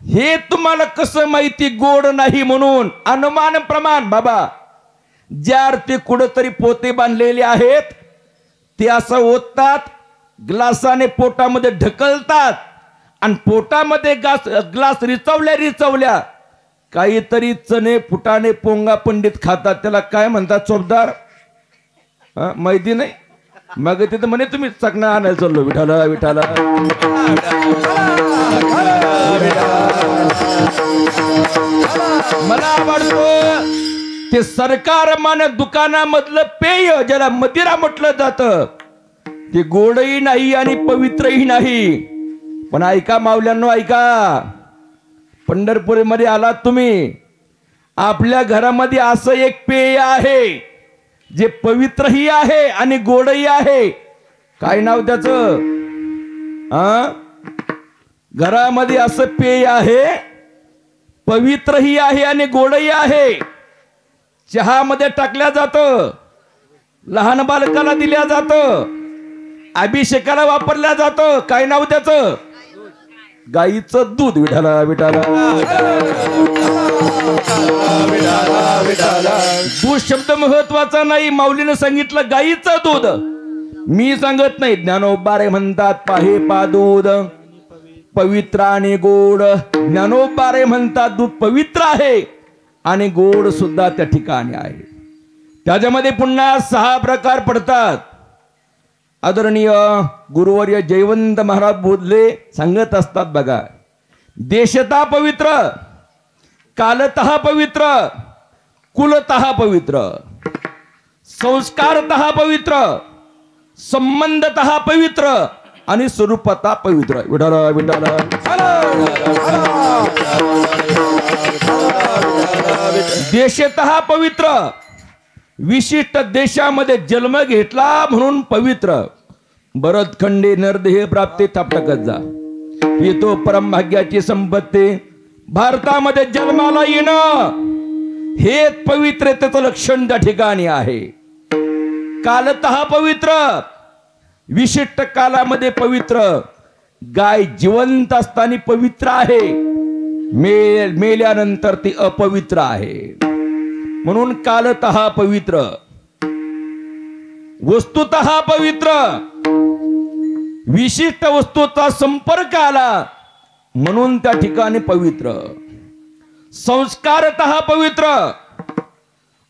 हे तुम्हाला कसं माहिती गोड नाही म्हणून? अनुमान प्रमाण बाबा. ज्या अर्थी कुठंतरी पोते बांधलेले आहेत ते असं ओततात, ग्लासाने पोटामध्ये ढकलतात आणि पोटामध्ये ग्लास रिचवल्या काहीतरी चणे फुटाणे पोंगा पंडित खातात. त्याला काय म्हणतात चोपदार? माहिती नाही. मग तिथं म्हणे तुम्ही चकणा आणायला चाललो. विठाला विठाला मला आवडतो ते सरकार मान दुकानामधलं पेय ज्याला मदिरा म्हटलं जातं ते गोडही नाही आणि पवित्रही नाही. पण ऐका मावल्यांनो, ऐका. पंढरपूरमध्ये आलात तुम्ही, आपल्या घरामध्ये असं एक पेय आहे जे पवित्रही आहे आणि गोडही आहे. काय नाव त्याचं? घरामध्ये असं पेय आहे, पवित्रही आहे आणि गोडही आहे. चहामध्ये टाकल्या जातं, लहान बालकाला दिल्या जातं, अभिषेकाला वापरल्या जातं. काय नाव त्याचं? गाईचं दूध. विठाला विठाला दूध शब्द महत्वाचा नाही. माऊलीनं सांगितलं गाईचं दूध. मी सांगत नाही. ज्ञानोबारे म्हणतात पाहे पा दूध पवित्र आणि गोड. ज्ञानोबारे म्हणतात दूध पवित्र आहे आणि गोड सुद्धा त्या ठिकाणी आहे. त्याच्यामध्ये पुन्हा 6 प्रकार पडतात. आदरणीय गुरुवर्य जयवंत महाराज बोधले सांगत असतात बघा. देशतः पवित्र, कालतः पवित्र, कुलतः पवित्र, संस्कारतः पवित्र, संबंधतः पवित्र आणि स्वरूपतः पवित्र. विठाला विठाला देशतः पवित्र, विशिष्ट देशामध्ये जन्म घेतला म्हणून पवित्र. भरतखंडे नरदेह प्राप्ती थापटकत जा. येतो परमभाग्याची संपत्ती. भारतामध्ये जन्माला येणं हे पवित्रतेचं लक्षण त्या ठिकाणी आहे. कालतः पवित्र, विशिष्ट कालामध्ये पवित्र. गाय जिवंत असताना पवित्र आहे, मेल्यानंतर ती अपवित्र आहे. म्हणून कालतः पवित्र, वस्तुतः पवित्र. विशिष्ट वस्तूचा संपर्क आला म्हणून त्या ठिकाणी पवित्र. संस्कारतः पवित्र.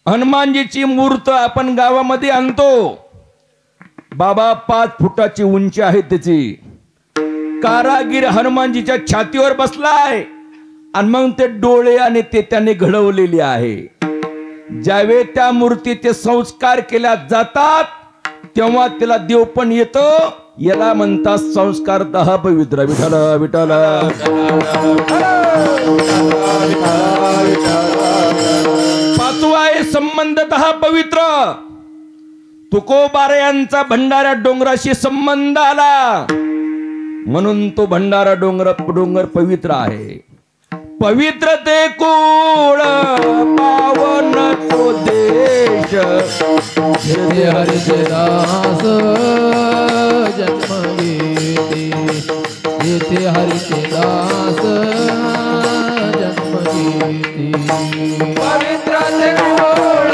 हनुमानजीची मूर्त आपण गावामध्ये आणतो. बाबा 5 फुटाची उंची आहे त्याची. कारागीर हनुमानजीच्या छातीवर बसलाय आणि मग ते डोळे आणि ते त्याने घडवलेले आहे. ज्यावेळी त्या मूर्तीचे संस्कार केल्या जातात तेव्हा त्याला देव पण येतो. याला म्हणतात संस्कारतः पवित्र. विठाला विठाला पाचवा आहे संबंधतः पवित्र. तुकोबारे यांचा भंडारा डोंगराशी संबंध आला म्हणून तो भंडारा डोंगर पवित्र आहे. पवित्र ते कुळ पावन तो देश. जेथे हरीचे दास जन्म घेते, जेथे हरीचे दास जन्म घेते. पवित्र ते कुळ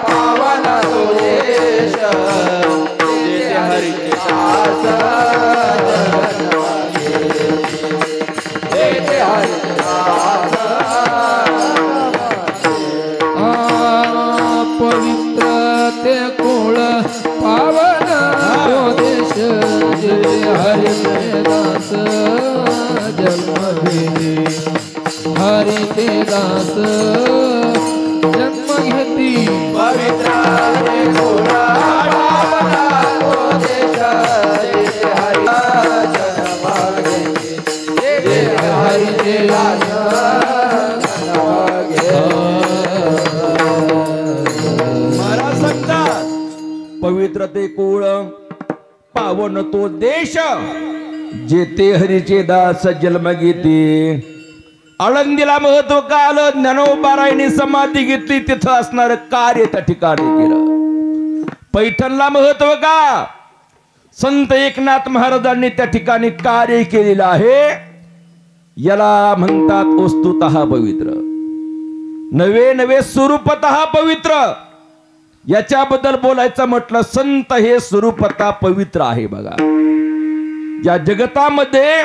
पावन तो देश, जेथे हरीचे दास जेथे हरीचे पवित्र ते कुळ पावन तो देश, जेथे हरीचे दास जन्म घेते, हरीचे दास जन्म घेती. पवित्र ते कुळ पावन तो देश, जेथे हरीचे जन्म घेते, जेथे हरीचे दास महाराज सांगतात पवित्र ते कुळ पावन तो देश. जेते हरीचे दास जन्म घेते. आळंदीला महत्व का आलं? ज्ञानोबारायांनी समाधी घेतली, तिथं असणार कार्य त्या ठिकाणी केलं. पैठणला महत्व का? संत एकनाथ महाराजांनी त्या ठिकाणी कार्य केलेलं आहे. याला म्हणतात वस्तुतः पवित्र, नवे नवे स्वरूपतः पवित्र. याच्याबद्दल बोलायचं म्हटलं, संत हे स्वरूपतः पवित्र आहे. बघा, या जगतामध्ये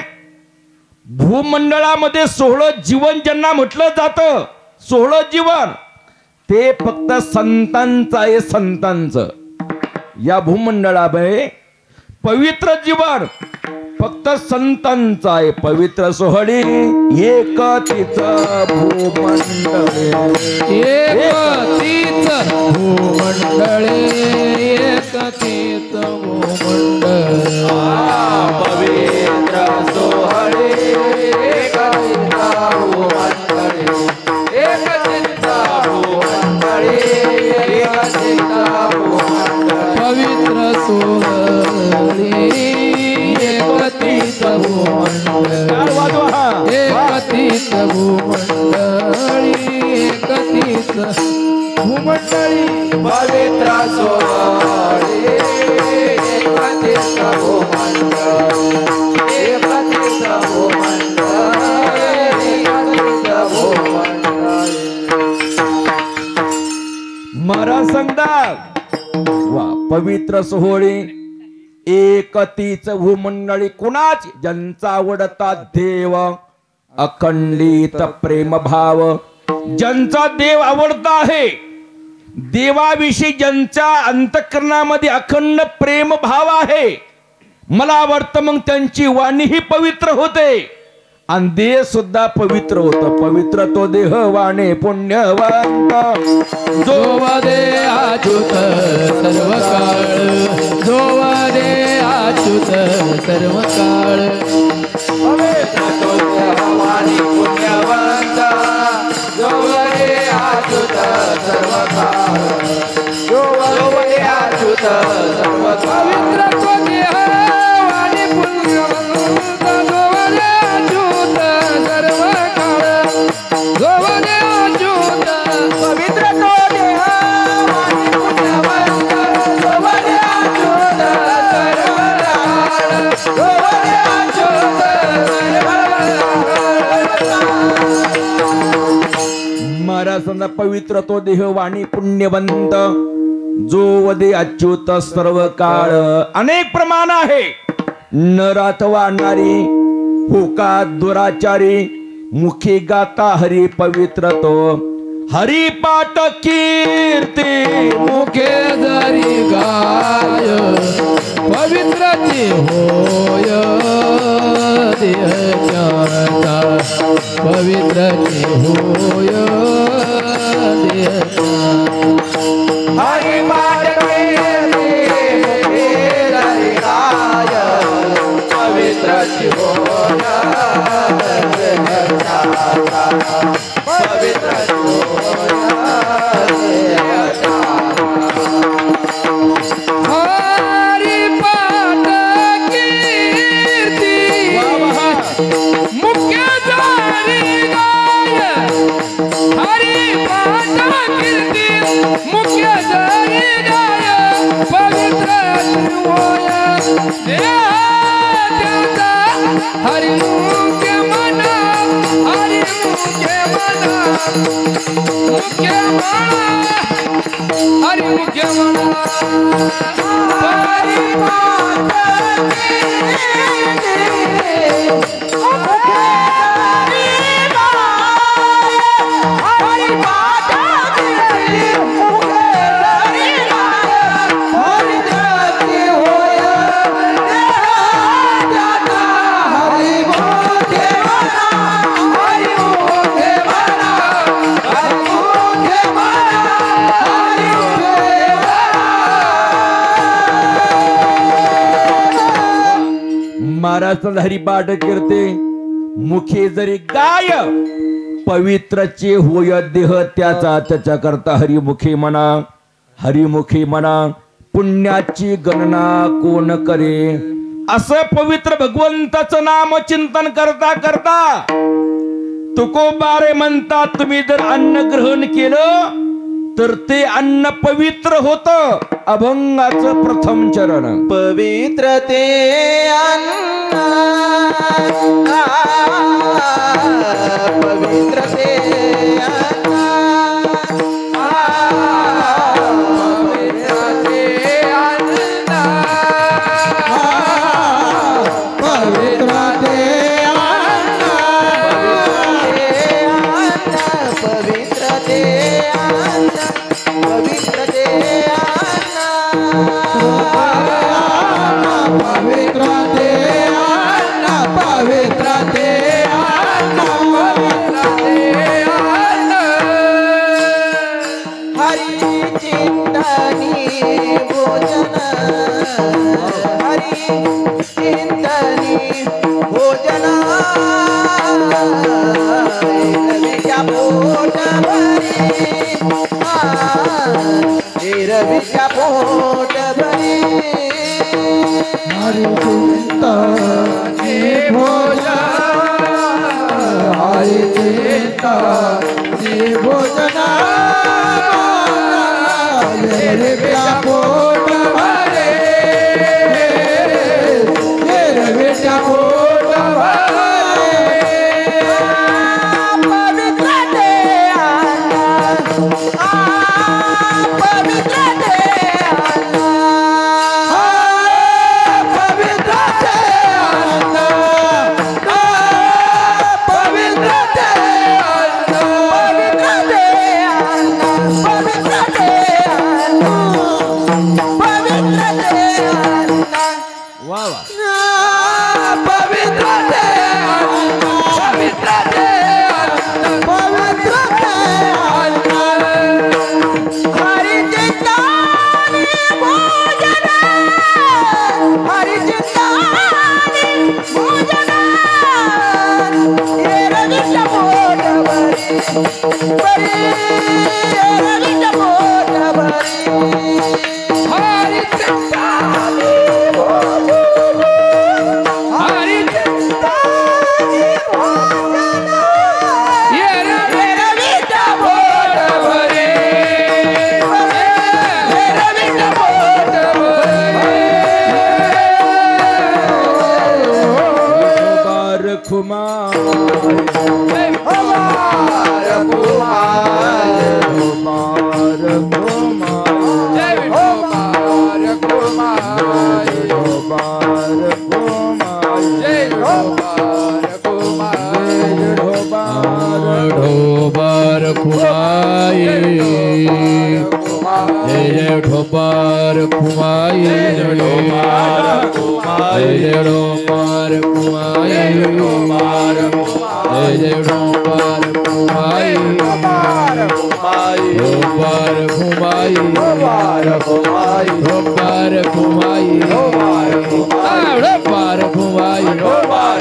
भूमंडळामध्ये 16 जीवन ज्यांना म्हटलं जातं, 16 जीवन, ते फक्त संतांचं आहे. संतांचं या भूमंडळामध्ये पवित्र जीवन फक्त संतांचं आहे. पवित्र सोहळी एकतीच भूमंडळे, एकतीच भूमंडळे, एकतीच भूमंडळे. पवित्र सोहळे एकतीच भूमंडळे, एकतीच भूमंडळे, एकतीच भूमंडळे. पवित्र सोहळे एकतीच भूमंडळे, एकतीच भूमंडळी, एकतीच भूमंडळी. पवित्र सोहळे एकतीच भूमंडळे, एकतीच भूमंडळे, एकतीच भूमंडळे. महाराज सांगतात, वा, पवित्र सोहळे एकतीच भूमंडळी. कुणाच? ज्यांचा आवडता देव, अखंडित प्रेम भाव. ज्यांचा देव आवडता आहे, देवाविषयी ज्यांच्या अंतःकरणामध्ये अखंड प्रेम भाव आहे, मला वाटतं मग त्यांची वाणी ही पवित्र होते आणि देह सुद्धा पवित्र होतं. पवित्र तो देह वाणे पुण्यवंत, जो वदे अच्युत सर्व काळ, जो वदे अच्युत सर्व काळ. पवित्र तो देह वाणी पुण्यवंत, जो वदे अच्युत सर्व काळ, जो वदे अच्युत सर्व काळ. पवित्र तो देह वाणी पुण्यवंत, जो वदे अच्युत सर्व काळ, जो वदे अच्युत. पवित्र तो देह वाणी पुण्यवंत, जो वदे अच्युत सर्व काळ, जो वदे अच्युत सर्व काळ. महाराजांना पवित्र तो देह वाणी पुण्यवंत, जो वदे अच्युत सर्व काळ. अनेक प्रमाण आहे. नरात वाढणारी होका दुराचारी, मुखी गाता हरी पवित्र तो. हरिपाठ कीर्ती मुखे जरी गाय, पवित्र ते होय देहचा, पवित्र ते होय देहचा. हरिपाठ कीर्ती हरी गाय, पवित्र जीवन देहचा, पवित्र जीवन देहचा. हरिपाठ कीर्ती मुख्य जरी गाय, हरिपाठ कीर्ती मुख्य जरी गाय, पवित्र होय देहचा. हरिमुखे मना, हरिमुखे मना, मुख्य मना, हरिमुखे मना. हरिपाठ कीर्ती मुखे जरी गाय, हरिपाठ कीर्ती मुखे जरी गाय, पवित्र होय देहचा. हरिमुखे मना, हरिमुखे मना, हरिमुखे मना, हरिमुखे महाराज हरिपाठ कीर्ती मुखे जरी गाय, पवित्रचे होय देह त्याचा. त्याच्या करता हरिमुखी म्हणा, हरिमुखी म्हणा. पुण्याची गणना कोण करे, असं पवित्र भगवंताचं नाम चिंतन करता करता तुकोबारे म्हणतात, तुम्ही जर अन्न ग्रहण केलं तर ते अन्न पवित्र होत. अभंगाचं प्रथम चरण. पवित्र ते अन्न, पवित्र ते अन्न, पवित्र ते अन्न, पवित्र ते अन्न, पवित्र ते अन्न, पवित्र ते अन्न, पवित्र ते अन्न, पवित्र ते अन्न, पवित्र ते अन्न, हरि चिंतनी भोजन, हरि चिंतनी भोजन, रविच्या पोट भरी, रविच्या पोट भरी, हरि चिंतनी भोजन, हरि चिंतनी भोजन, रविच्या पोट भरी, रविच्या पोट भरी, पवित्र ते अन्न, पवित्र ते अन्न, पवित्र ते अन्न, पवित्र ते अन्न, पवित्र ते अन्न, पवित्र ते अन्न, पवित्र ते अन्न, वा वा. पवित्र ते अन्न, पवित्र ते अन्न, पवित्र ते अन्न, हरि चिंतनी भोजन, हरि चिंतनी भोजन, हे रविच्या पोट भरी, रविच्या पोट भरी, हरि चिंतनी भोजन, हरि चिंतनी भोजन, हे रविच्या पोट भरी, हे रविच्या पोट भरी, बार खुमा हमार कुमार, बार खुमा जय हमार कुमार, बार खुमा जय हमार कुमार, ढोबार खुमाई, जय ढोबार खुमाई, जय ढोबार खुमाई, जय ढोबार खुमाई, जय ढोबार खुमाई, ढोबार खुमाई, ढोबार खुमाई, ढोबार खुमाई, ढोबार खुमाई, ढोबार खुमाई, ढोबार खुमाई, ढोबार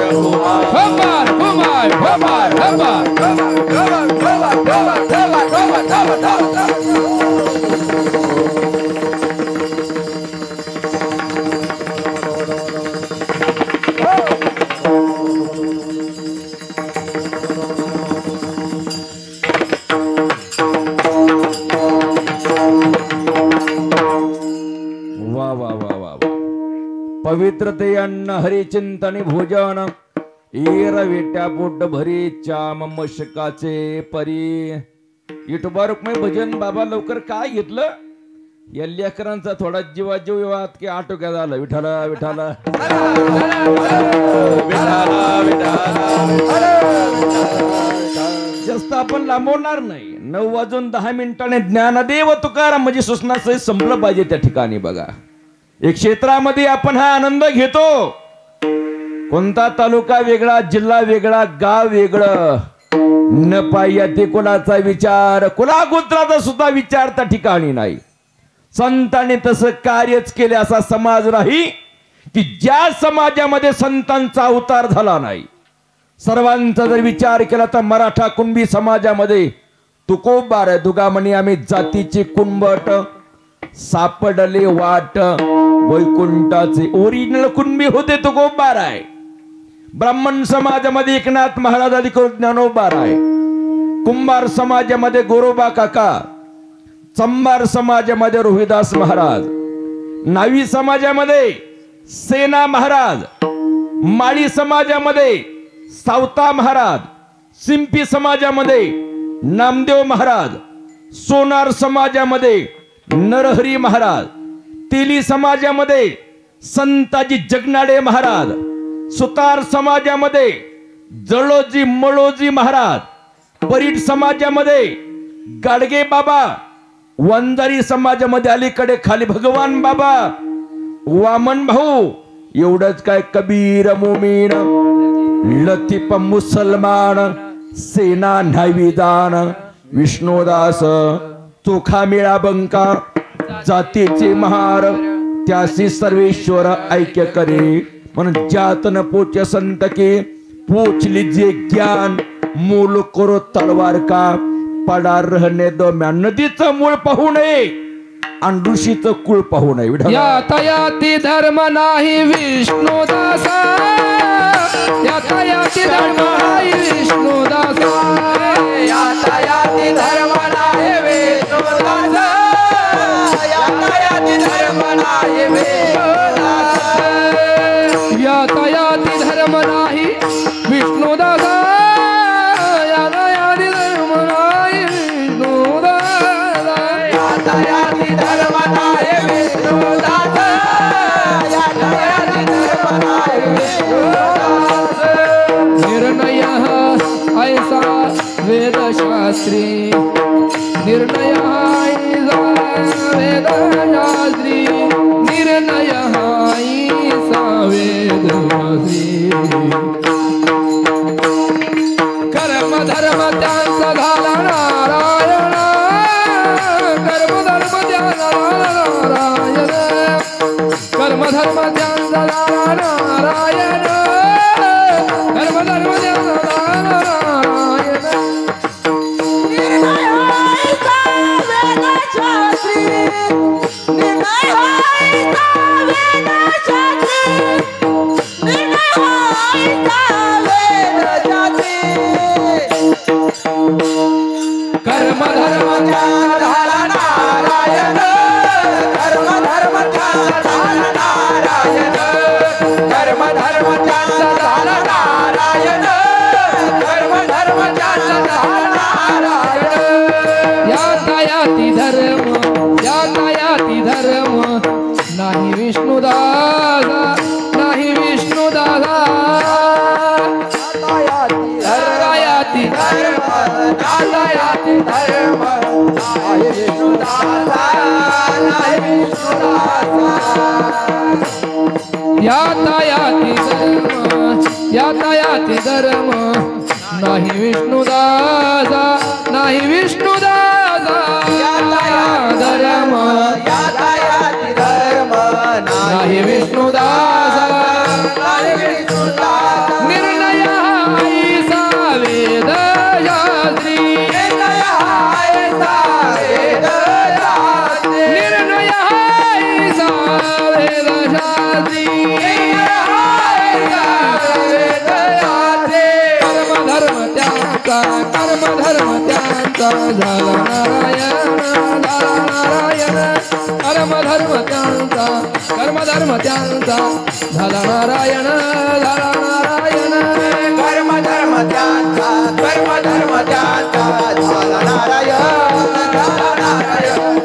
वा वा वा वा वा. पवित्र ते अन्न, हरी चिंतनी भोजन, ईर विट्या पोट भरी, चाम मशकाचे परी. युट्यूबर भजन बाबा लवकर काय घेतलं? या लेकरांचा थोडा जीवाजीव विवाद की आटोक्यात आलं. विठाला विठाला जास्त आपण लांबवणार नाही. 9:10 ज्ञानदेव तुकाराम म्हणजे सूचनासहित संपलं पाहिजे त्या ठिकाणी. बघा, एक क्षेत्रामध्ये आपण हा आनंद घेतो. कोणता तालुका वेगळा, जिल्हा वेगळा, गाव वेगळं, न पायती कुणाचा विचार, कुलागोत्राचा सुद्धा विचार त्या ठिकाणी नाही. संतांनी तसं कार्यच केले असा समाज नाही की ज्या समाजामध्ये संतांचा अवतार झाला नाही. सर्वांचा जर विचार केला तर मराठा कुणबी समाजामध्ये तुकोबार दुगामणी आम्ही जातीची कुंबट, सापडले वाट वैकुंठाचे. ओरिजिनल कुणबी होते तो गोबार आहे. ब्राह्मण समाजामध्ये एकनाथ महाराज अधिकृत ज्ञानोबार आहे. कुंभार समाजामध्ये गोरोबा काका, चंभार समाजामध्ये रोहिदास महाराज, नावी समाजामध्ये सेना महाराज, माळी समाजामध्ये सावता महाराज, सिंपी समाजामध्ये नामदेव महाराज, सोनार समाजामध्ये नरहरी महाराज, तेली समाजामध्ये संताजी जगनाडे महाराज, सुतार समाजामध्ये जळोजी मळोजी महाराज, परीट समाजामध्ये गाडगे बाबा, वंजारी समाजामध्ये अलीकडे खाली भगवान बाबा, वामन भाऊ, एवढंच काय कबीर मोमीन, लतीफ मुसलमान, सेना न्हावीदान, विष्णुदास, चोखा मेळा बंका, जातीचे महार, त्यासी सर्वेश्वर ऐक्य करे. म्हणून जातन पोच संत के पूछ लीजिए ज्ञान, मूल करो तलवार का, पडा रहने दो म्या. नदीचं मूळ पाहू नये आणि ऋषीचं कुळ पाहू नये. यातायाती धर्म नाही विष्णुदासा, यातायाती धर्म नाही विष्णुदासा, यातायाती धर्म नाही विष्णुदास, यातायाती धर्म नाही विष्णुदास, यातायाती धर्म नाही विष्णुदासा, यातायाती धर्म नाही विष्णुदासा, यातायाती धर्म नाही विष्णुदास, यातायाती धर्म नाही विष्णुदास. निर्णय ऐसा वेदशास्त्री, निर्णय ऐसा वेदशास्त्री, निर्णय ऐसा वेदशास्त्री. कर्म धर्म त्यांचा झाला नारायण, कर्म धर्म त्यांचा झाला नारायण, कर्म धर्म त्यांचा झाला नारायण, कर्म धर्म त्यांचा झाला नारायण. निर्णय ऐसा वेदशास्त्री, निर्णय ऐसा वेदशास्त्री, निर्णय ऐसा वेदशास्त्री. कर्म धर्म धर्म झाला नारायण, धर्म धर्म झाला नारायण, धर्म धर्म झाला नारायण, धर्म धर्म झाला नारायण. यातायाती धर्म, यातायाती धर्म नाही विष्णुदासा, नाही विष्णुदासा, यातायाती धर्म, यातायाती धर्म नाही विष्णुदास, नाही विष्णुदास. यातायाती धर्म, यातायाती धर्म नाही विष्णुदासा, नाही विष्णुदासा, धर्म यातायाती धर्म नाही विष्णुदासा, नाही विष्णुदास. निर्णय ऐसा वेदशास्त्री, निर्णय ऐसा वेदशास्त्री, निर्णय ऐसा वेदशास्त्री, कर्म धर्म त्यांचा, कर्म धर्म त्यांचा झाला नारायण, झाला नारायण, कर्म धर्म त्यांचा, कर्म धर्म त्यांचा झाला नारायण, झाला नारायण. कर्म धर्म त्यांचा, कर्म धर्म त्यांचा झाला नारायण, झाला नारायण.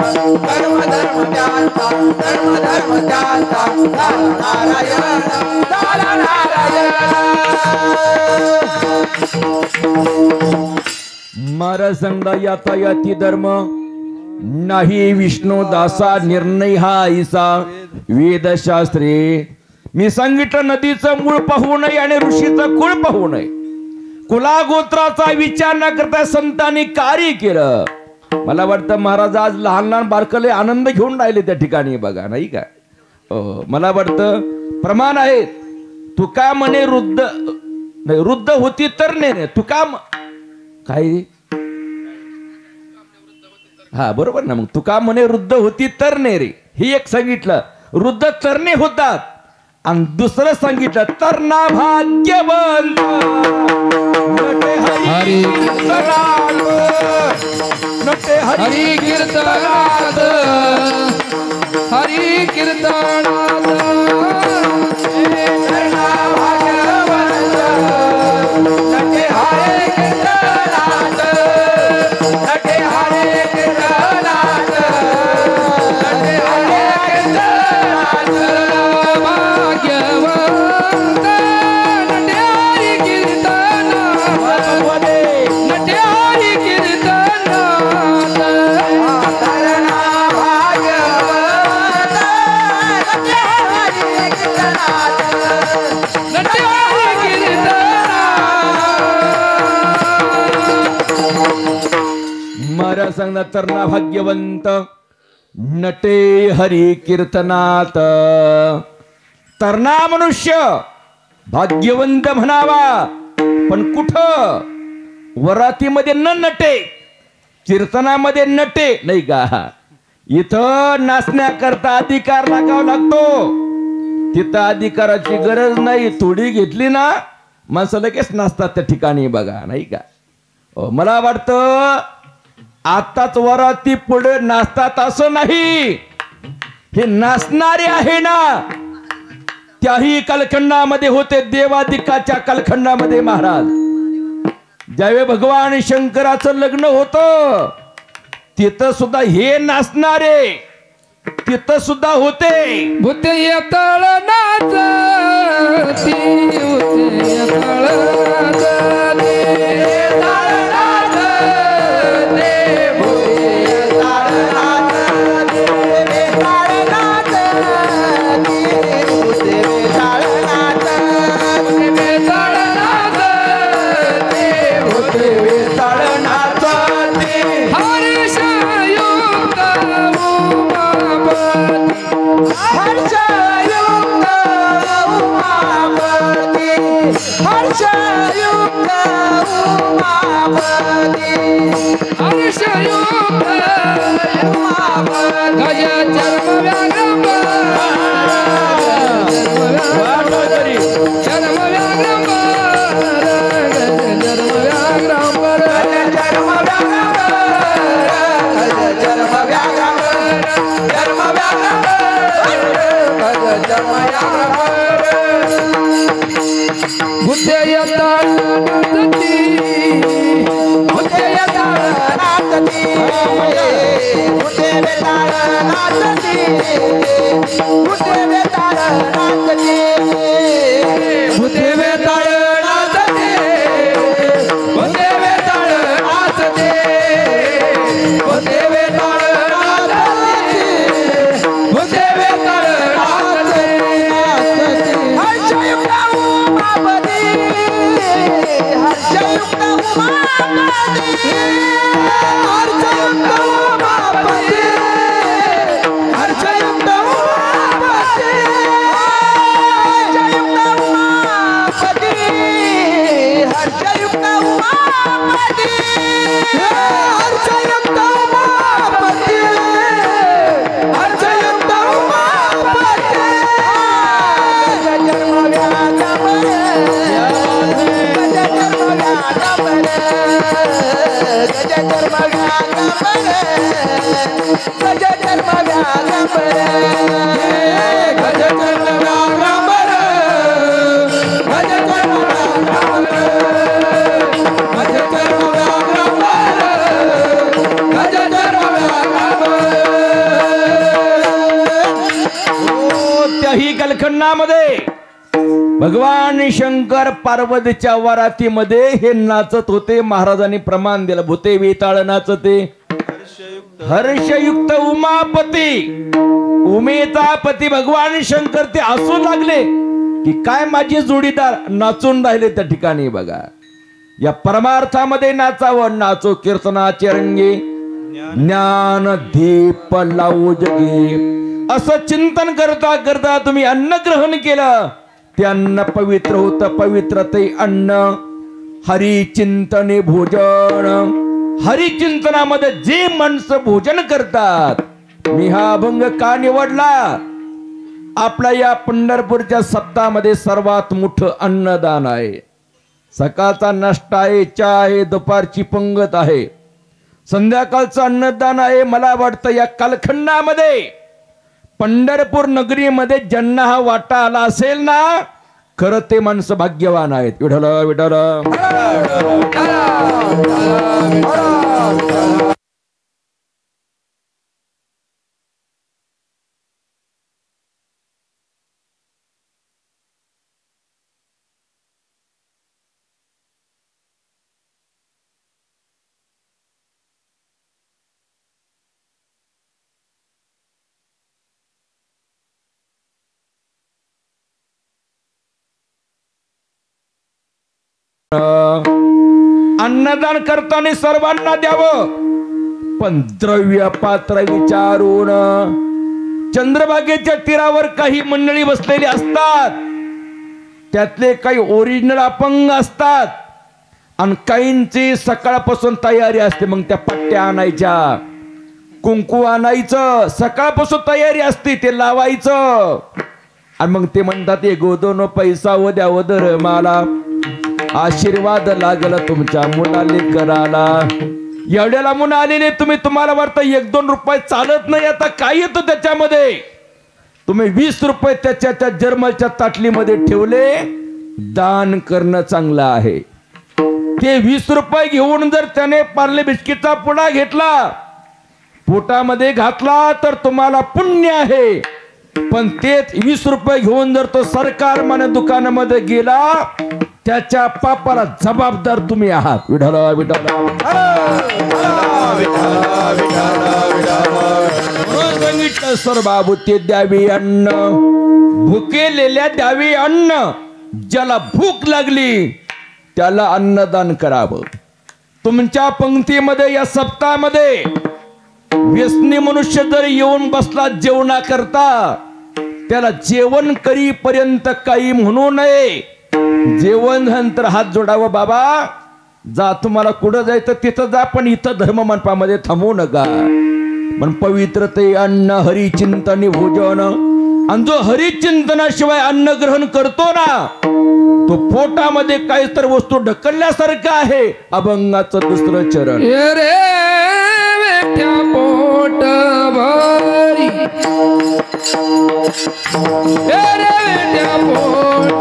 कर्म धर्म त्यांचा, कर्म धर्म त्यांचा झाला नारायण, झाला नारायण. महाराज सांगता यातायाती धर्म नाही विष्णुदासा, निर्णय हा ऐसा वेदशास्त्री. मी सांगितलं नदीचं मूळ पाहू नये आणि ऋषीचं कुळ पाहू नये. कुलागोत्राचा विचार न करता संतांनी कार्य केलं. मला वाटतं महाराज आज लहान लहान बारकले आनंद घेऊन राहिले त्या ठिकाणी बघा, नाही का? मला वाटतं प्रमाण आहे. तुका म्हणे वृद्ध नाही, वृद्ध होती तर नाही, तुका काय हा बरोबर ना. मग तुका म्हणे वृद्ध होती तरणे रे, ही एक सांगितलं. वृद्ध तरणे होतात. आणि दुसरं सांगितलं तरणा भाग्यवंत नटे हरी कीर्तनात, नटे हरी कीर्तनात, हरी कीर्तनात, तरणा भाग्यवंत नटे हरे कीर्तनात, नटे हरे कीर्तनात, नटे हरे कीर्तनात. भाग्यवंत नट्यारी कीर्तनात, नट्यारी कीर्तनात, तरणा भाग्यवंत नटे हरे कीर्तनात, नट्यारी कीर्तनात. महाराज सांगणार तरणा भाग्यवंत नटे हरी कीर्तनात. तरणा मनुष्य भाग्यवंत म्हणावा, पण कुठं? वरातीमध्ये न नटे, कीर्तनामध्ये नटे नाही का? इथं नाचण्याकरता अधिकार लागावा लागतो, तिथं अधिकाराची गरज नाही. थोडी घेतली ना माणसं लगेच नाचतात त्या ठिकाणी बघा नाही का? मला वाटतं आताच वराती पुढे नाचतात असं नाही. हे नाचणारे आहे ना, त्याही कालखंडामध्ये होते. देवादिकाच्या कालखंडामध्ये महाराज ज्यावेळी भगवान शंकराचं लग्न होतं तिथं सुद्धा हे नाचणारे तिथं सुद्धा होते. भूते येतळ नाचती, भूते येतळ नाचती, येतळ नाचती, भूते येतळ नाचती, येतळ नाचती, भूते येतळ नाचती, येतळ नाचती, भूते येतळ नाचती. हर्षयुक्त हर्षयुक्त उमापती, हर्षयुक्त उमापती, हर्षयुक्त उमापती. गज चर्म व्याघ्रंबर, चर्म व्याघ्रंबर, चर्म व्याघ्रंबर, चर्म भूते येतळ नाचती, भूते येतळ नाचती, भूते येतळ नाचती, भूते येतळ नाचती, भूते येतळ नाचती, भूते येतळ नाचती, भूते येतळ नाचती, भूते येतळ नाचती. हर्षयुक्त उमापती, हर्षयुक्त उमापती, हर्षयुक्त उमापती, हर्षयुक्त उमापती, हर्षयुक्त उमापती, हर्षयुक्त उमापती, हर्षयुक्त उमापती, हर्षयुक्त उमापती. त्याही कालखंडामध्ये भगवान शंकर पार्वतीच्या वरातीमध्ये हे नाचत होते. महाराजांनी प्रमाण दिलं. भूते वेताळ नाचते, हर्षयुक्त उमापती, उमेचा पती भगवान शंकर ते हसू लागले की काय माझे जोडीदार नाचून राहिले त्या ठिकाणी. बघा या परमार्थामध्ये नाचावं. नाचो कीर्तनाचे रंगे, ज्ञान दीप लावू जगे. असं चिंतन करता करता तुम्ही अन्न ग्रहण केलं, ते अन्न पवित्र होतं. पवित्र ते अन्न हरी चिंतने भोजन. हरिचिंतनामध्ये जे माणसं भोजन करतात, मी हा अभंग का निवडला? आपल्या या पंढरपूरच्या सप्ताहामध्ये सर्वात मोठं अन्नदान आहे. सकाळचा नाश्ता आहे, चहा आहे, दुपारची पंगत आहे, संध्याकाळचं अन्नदान आहे. मला वाटतं या कालखंडामध्ये पंढरपूर नगरीमध्ये ज्यांना हा वाटा आला असेल ना, खरं ते माणसं भाग्यवान आहेत. विठ्ठल विठ्ठल. अन्नदान करताना सर्वांना द्यावं, पण द्रव्य पात्र विचारून. चंद्रभागेच्या तीरावर काही मंडळी बसलेली असतात, त्यातले काही ओरिजिनल अपंग असतात आणि काहींची सकाळपासून तयारी असते. मग त्या पट्ट्या आणायच्या, कुंकू आणायचं, सकाळपासून तयारी असते, ते लावायचं. आणि मग ते म्हणतात, ए गोदोनो पैसा व द्या व धर्माला, आशीर्वाद लागला तुमच्या मुलाले कराला. एवढ्याला मुलं आलेले तुम्ही, तुम्हाला वाटतं 1-2 रुपये चालत नाही. आता काय येतं त्याच्यामध्ये? तुम्ही 20 रुपये त्याच्या जर्मलच्या ताटलीमध्ये ठेवले. दान करणं चांगलं आहे. ते 20 रुपये घेऊन जर त्याने पार्ले बिस्किटचा पुडा घेतला, पोटामध्ये घातला, तर तुम्हाला पुण्य आहे. पण तेच 20 रुपये घेऊन जर तो सरकार माने दुकानामध्ये गेला, त्याच्या पापाला जबाबदार तुम्ही आहात. विठ्ठल विठ्ठल. सांगितलं सर बाबू, ते द्यावी अन्न, भुकेलेल्या द्यावी अन्न. ज्याला भूक लागली त्याला अन्नदान करावं. तुमच्या पंक्तीमध्ये या सप्ताहामध्ये व्यसनी मनुष्य जर येऊन बसला जेवणा करता, त्याला जेवण करीपर्यंत काही म्हणू नये. जेवण नंतर हात जोडावं, बाबा जा, तुम्हाला कुठं जायचं तिथं जा, पण इथं धर्ममंडपामध्ये थांबू नका. पण पवित्र ते अन्न हरिचिंतन भोजन. आणि जो हरिचिंतनाशिवाय अन्न ग्रहण करतो ना, तो पोटामध्ये काही तर वस्तू ढकलल्यासारखं आहे. अभंगाचं दुसरं चरण. पोट भरी पोट भरी पोट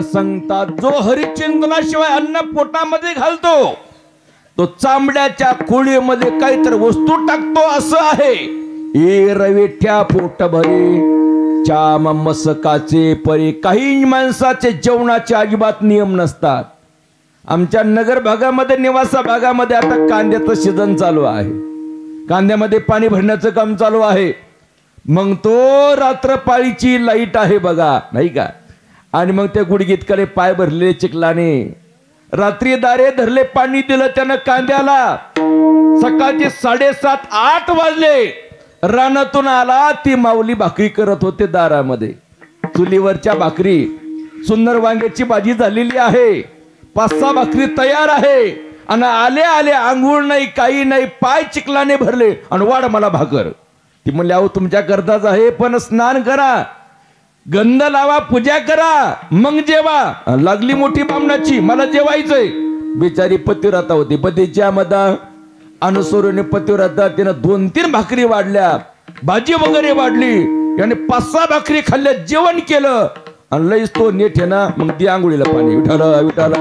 सांगतात, जो हरिचिंतनाशिवाय अन्न पोटामध्ये घालतो, तो चांबड्याच्या खोळीमध्ये काहीतरी वस्तू टाकतो असं आहे. ए रवेठ्या पोट भरे चाम मसकाचे परे. काही माणसाचे जेवणाचे अजिबात नियम नसतात. आमच्या नगर भागामध्ये, निवासा भागामध्ये आता कांद्याचं सीझन चालू आहे. कांद्यामध्ये पाणी भरण्याचं काम चालू आहे. मग तो रात्रपाळीची लाईट आहे बघा, नाही का? आणि मग त्या गुडगीतकडे पाय भरलेले चिखलाने, रात्री दारे धरले, पाणी दिलं त्यानं कांद्याला. सकाळचे 7:30-8 वाजले रानातून आला, ती माऊली भाकरी करत होते दारामध्ये. चुलीवरच्या भाकरी, सुंदर वांग्याची भाजी झालेली आहे, 5-6 भाकरी तयार आहे. आणि आले आले आंघोळ नाही, काही नाही, पाय चिखलाने भरले आणि वाढ मला भाकर. ती म्हणली अहो तुमच्या करताच आहे, पण स्नान करा, गंध लावा, पूजा करा, मग जेवा. लागली मोठी बामणाची, मला जेवायचंय. बिचारी पतिव्रता होती, पतीच्या मदा अनुसरून पतिव्रता, तिनं 2-3 भाकरी वाढल्या, भाजी वगैरे वाढली, याने 5-6 भाकरी खाल्ल्या, जेवण केलं आणि लईच तो नेट आहे ना. मग ती आंघोळीला पाणी, विठाला विठाला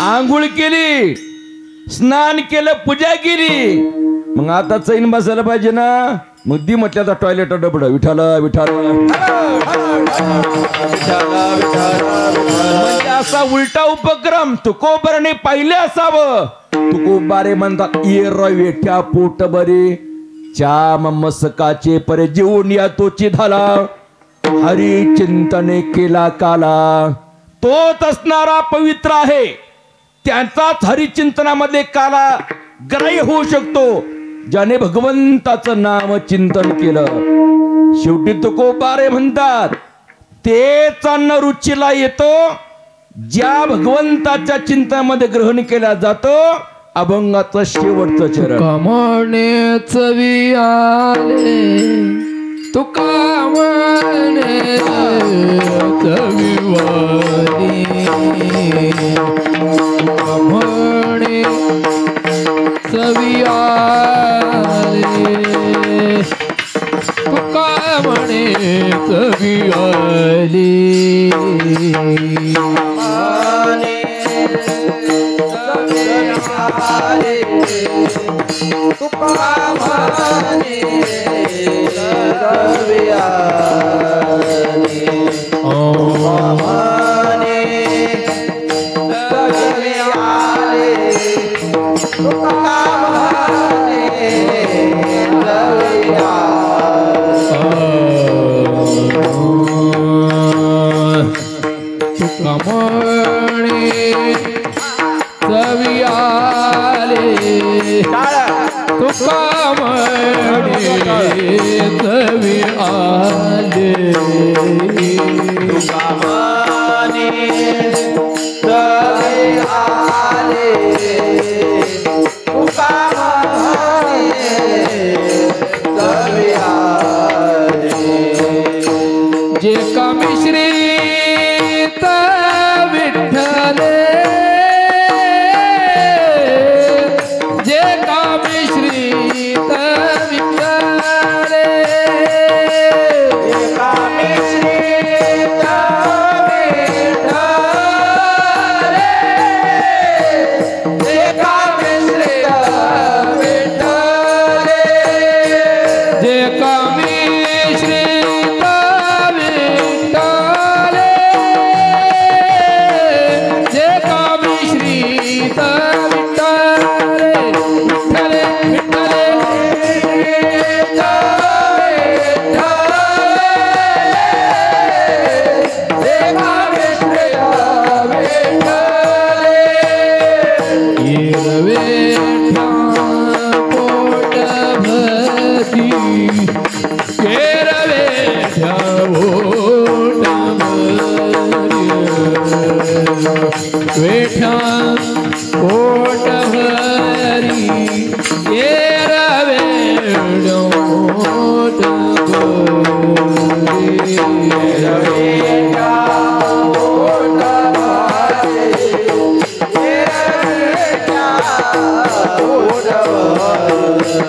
आंघोळ केली, स्नान केलं, पूजा केली. मग आता चैन बसायला पाहिजे ना. मग दी म्हटल्याचा टॉयलेट डबड, विठाला विठाला. म्हणजे असा उलटा उपक्रम तुकोबाराने पाहिले असावं. तुकोबारे म्हणतात ये वेठ्या पोट बरे, च्या मसकाचे परे जेवून या तोची झाला, हरी चिंतने केला काला. तोच असणारा पवित्र आहे, त्याचाच हरिचिंतनामध्ये काला ग्राह्य होऊ शकतो, ज्याने भगवंताचं नाम चिंतन केलं. शेवटी तुकोबारे म्हणतात तेच अन्न रुचीला येतो, ज्या भगवंताच्या चिंतनामध्ये ग्रहण केला जातो. अभंगाचं शेवटचं चरण. कमणे चवी आले तुका म्हणे चवी वाली, कमणे चवी आले तुका म्हणे चवी आली. जे कमिश्रीत विठ्ठले, जे कमिश्रीत विठ्ठले, जे कमिश्रीत विठ्ठले, जे कमिश्रीत विठ्ठले, जे कमिश्रीत वेठा पोट भरी ये रवेडो पोट भरी वेठा पोट भरी ये रवेडो पोट भरी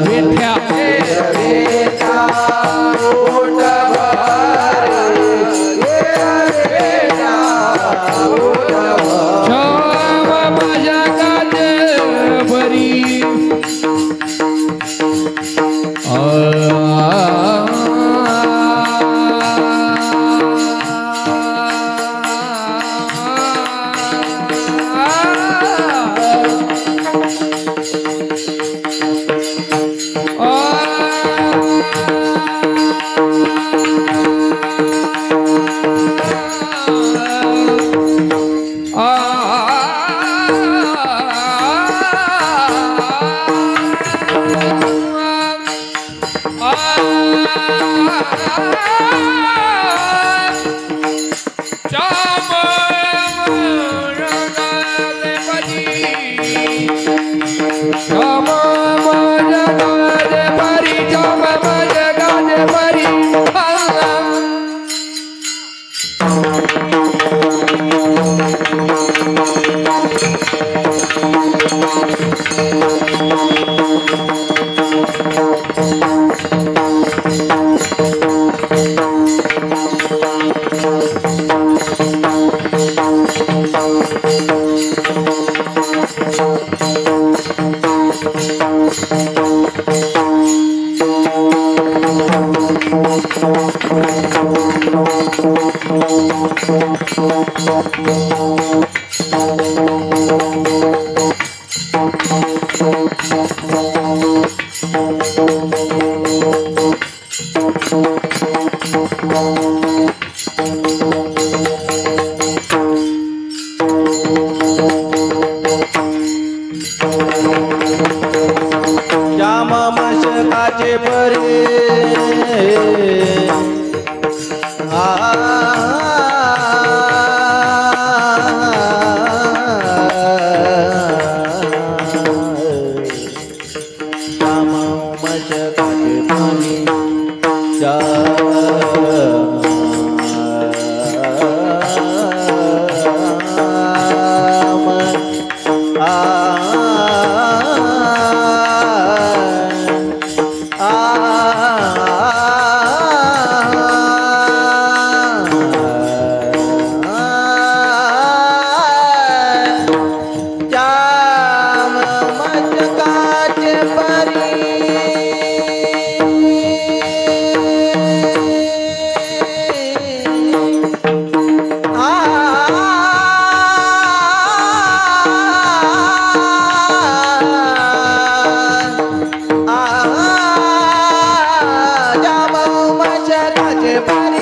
वेठा वेठा पोट भरी ये रवेडो पोट भरी जाम मशकाचे परी जाम मशकाचे पाणी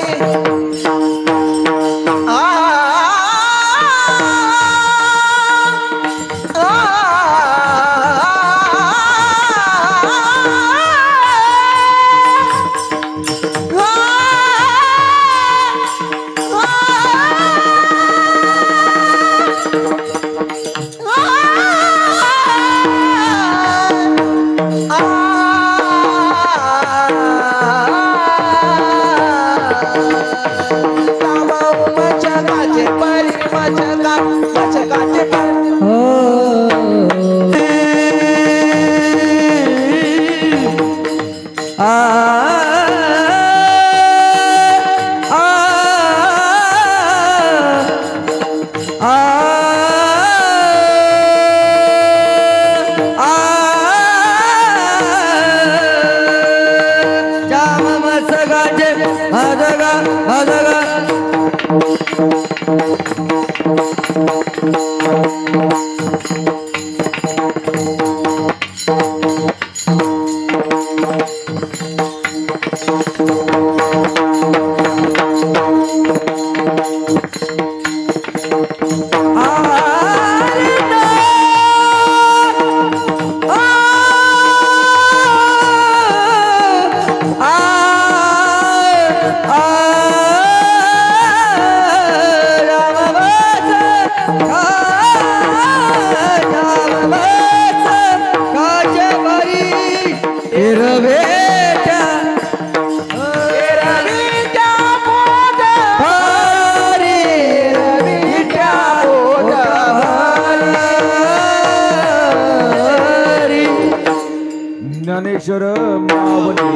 ज्ञानेश्वर माऊली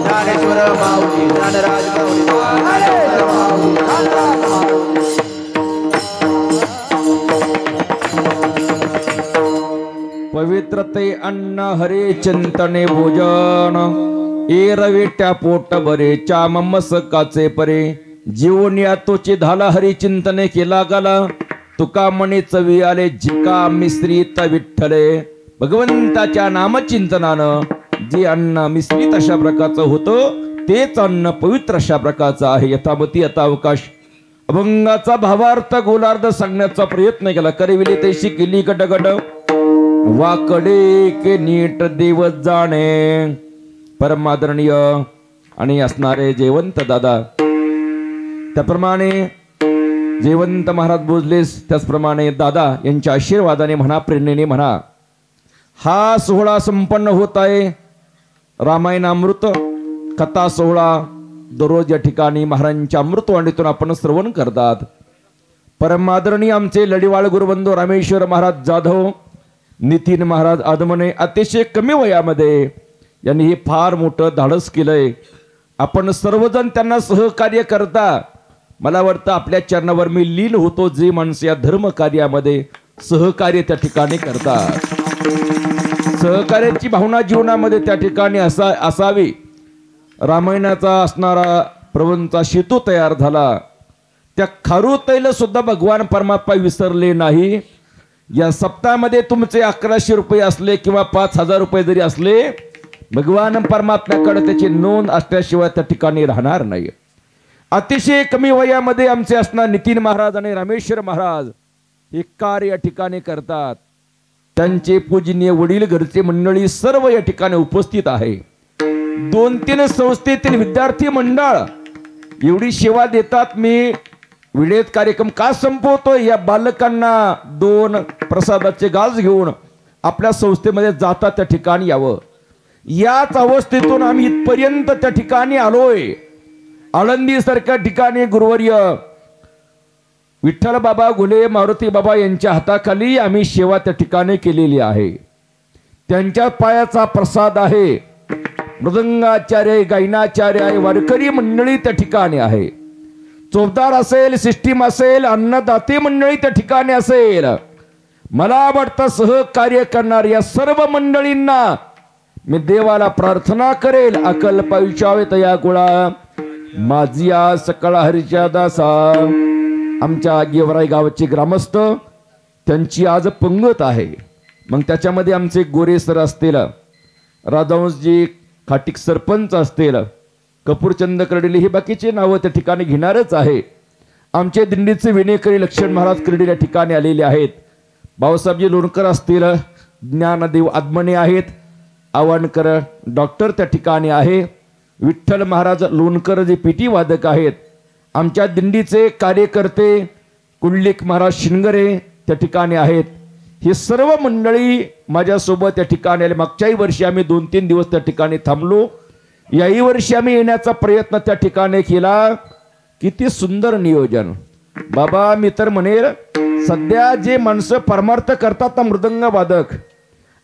ज्ञानेश्वर माऊली ज्ञानराज पवित्रते अन्न हरे चिंतने भोजन एरवेट्या पोट बरे चाममस काचे परे जीवन या तोचे धाला हरी चिंतने केला गाला तुका म्हणे चवी आले झिका मिश्रित विठ्ठले भगवंताच्या नामचिंतनानं जे अन्न मिश्रित अशा प्रकारचं होतं तेच अन्न पवित्र अशा प्रकारचं आहे. यथामती यथावकाश अभंगाचा भावार्थ गोलार्ध सांगण्याचा प्रयत्न केला. करविली तैशी केली गडगड वाकडे के नीट देव जाणे. परमादरणीय आणि असणारे जयवंत दादा त्याप्रमाणे जयवंत महाराज बोजलेस त्याचप्रमाणे दादा यांच्या आशीर्वादाने म्हणा प्रेरणेने म्हणा हा सोहळा संपन्न होत आहे. रामायणामृत कथा सोहळा दररोज या ठिकाणी महाराजांच्या अमृतवाणीतून आपण श्रवण करतात. परमादरणीय आमचे लढीवाळ गुरुबंधू रामेश्वर महाराज जाधव नितीन महाराज आदमने अतिशय कमी वयामध्ये यांनी हे फार मोठं धाडस केलंय. आपण सर्वजण त्यांना सहकार्य करता. मला वाटतं आपल्या चरणावर मी लीन होतो जे माणसे या धर्म कार्यामध्ये सहकार्य त्या ठिकाणी करतात. सहकार्याची भावना जीवनामध्ये त्या ठिकाणी असावी रामायणाचा असणारा प्रवंचा सेतू तयार झाला. त्या खारुतैल सुद्धा भगवान परमात्मा विसरले नाही. या सप्ताहामध्ये तुमचे 1100 रुपये असले किंवा 5000 रुपये जरी असले, भगवान परमात्म्याकडे त्याची नोंद असल्याशिवाय त्या ठिकाणी राहणार नाही. अतिशय कमी वयामध्ये आमचे असणार नितीन महाराज आणि रामेश्वर महाराज हे कार्य या ठिकाणी करतात. त्यांचे पूजनीय वडील घरचे मंडळी सर्व या ठिकाणी उपस्थित आहे. 2-3 संस्थेतील विद्यार्थी मंडळ एवढी सेवा देतात. मी वेळेत कार्यक्रम का संपवतोय, या बालकांना 2 प्रसादाचे गाज घेऊन आपल्या संस्थेमध्ये जातात त्या ठिकाणी यावं. याच अवस्थेतून आम्ही इथपर्यंत त्या ठिकाणी आलोय. आळंदी सारख्या ठिकाणी गुरुवर्य विठ्ठल बाबा घुले मारुती बाबा यांच्या हाताखाली आम्ही सेवा त्या ठिकाणी केलेली आहे. त्यांच्या पायाचा प्रसाद आहे. मृदंगाचार्य, गायनाचार्य, वारकरी मंडळी त्या ठिकाणी आहे. चोपदार असेल, सिस्टीम असेल, अन्नदाते मंडळी त्या ठिकाणी असेल. मला वाटतं सहकार्य करणार या सर्व मंडळींना मी देवाला प्रार्थना करेल. अकल्पायुष्यावे तया गुळा माझिया सकळ हरीच्या दासा. आमच्या गेवराई गावाचे ग्रामस्थ त्यांची आज पंगत आहे. मग त्याच्यामध्ये आमचे गोरे सर असतील, राजहंसजी खाटिक सरपंच असतील, कपूरचंद कर्डिले, हे बाकीचे नावं त्या ठिकाणी घेणारच आहे. आमचे दिंडीचे विनेकरी लक्ष्मण महाराज कर्डिले या ठिकाणी आलेले आहेत. भाऊसाहेबजी लोणकर असतील, ज्ञानदेव आदमणे आहेत, आव्हानकर डॉक्टर त्या ठिकाणी आहे, विठ्ठल महाराज लोणकर जे पेटी वादक आहेत. आमच्या दिंडीचे कार्यकर्ते कुंडलिक महाराज शिंगरे त्या ठिकाणी आहेत. हे सर्व मंडळी माझ्यासोबत त्या ठिकाणी आले. मागच्याही वर्षी आम्ही 2-3 दिवस त्या ठिकाणी थांबलो. याही वर्षी आम्ही येण्याचा प्रयत्न त्या ठिकाणी केला. किती सुंदर नियोजन बाबा. मी तर म्हणेल सध्या जे माणसं परमार्थ करतात ना मृदंग वादक,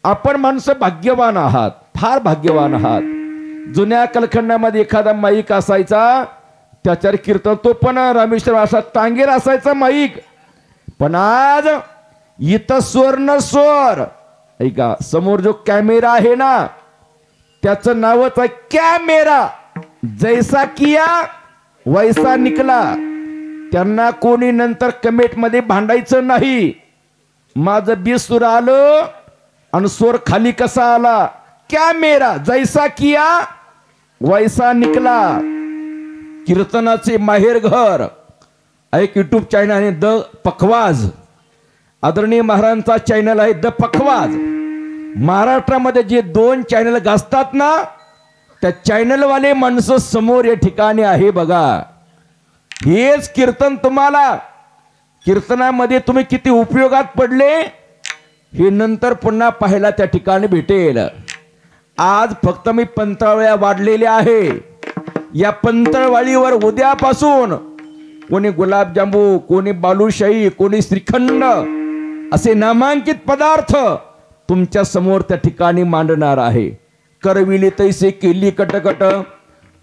आपण माणसं भाग्यवान आहात, फार भाग्यवान आहात. जुन्या कलखंडामध्ये एखादा माईक असायचा, त्याच्यावर कीर्तन, तो पण रामेश्वर असा टांगेर असायचा माईक. पण आज इथं स्वर्ण स्वर ऐका, समोर जो कॅमेरा आहे ना त्याचं नावच आहे कॅमेरा. जैसा किया वैसा निकला. त्यांना कोणी नंतर कमेंट मध्ये भांडायचं नाही. माझं बी सूर आलं आणि स्वर खाली कसा आला, कॅमेरा जैसा किया वैसा निकला. कीर्तनाचे माहेर घर एक युट्यूब चॅनल आहे द पखवाज. आदरणीय महाराजांचा चॅनल आहे द पखवाज. महाराष्ट्रामध्ये जे 2 चॅनल गाजतात ना, त्या चॅनलवाले माणसं समोर या ठिकाणी आहे बघा. हेच कीर्तन तुम्हाला कीर्तनामध्ये तुम्ही किती उपयोगात पडले हे नंतर पुन्हा पाहायला त्या ठिकाणी भेटेल. आज फक्त मी पंतळवाळ्या वाढलेल्या आहे. या पंतळवाळीवर उद्यापासून कोणी गुलाबजांबू, कोणी बालुशाही, कोणी श्रीखंड असे नामांकित पदार्थ तुमच्या समोर त्या ठिकाणी मांडणार आहे. करविली तैसे केली कटकट,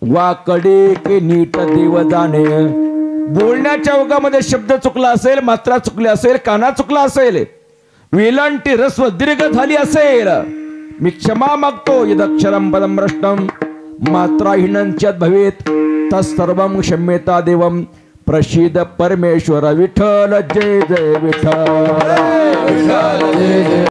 वाकडे के नीट देव जाणे. बोलण्याच्या ओघामध्ये शब्द चुकला असेल, मात्रा चुकली असेल, काना चुकला असेल, वेलांटी रस्व दीर्घ झाली असेल, मी क्षमा मागतो. यदक्षरम पदम भ्रष्टम मात्राहीनंच्यात भवेत तत्सर्वं क्षम्यता देवं. प्रसिद्ध परमेश्वर विठ्ठल. जय जय विठ्ठल.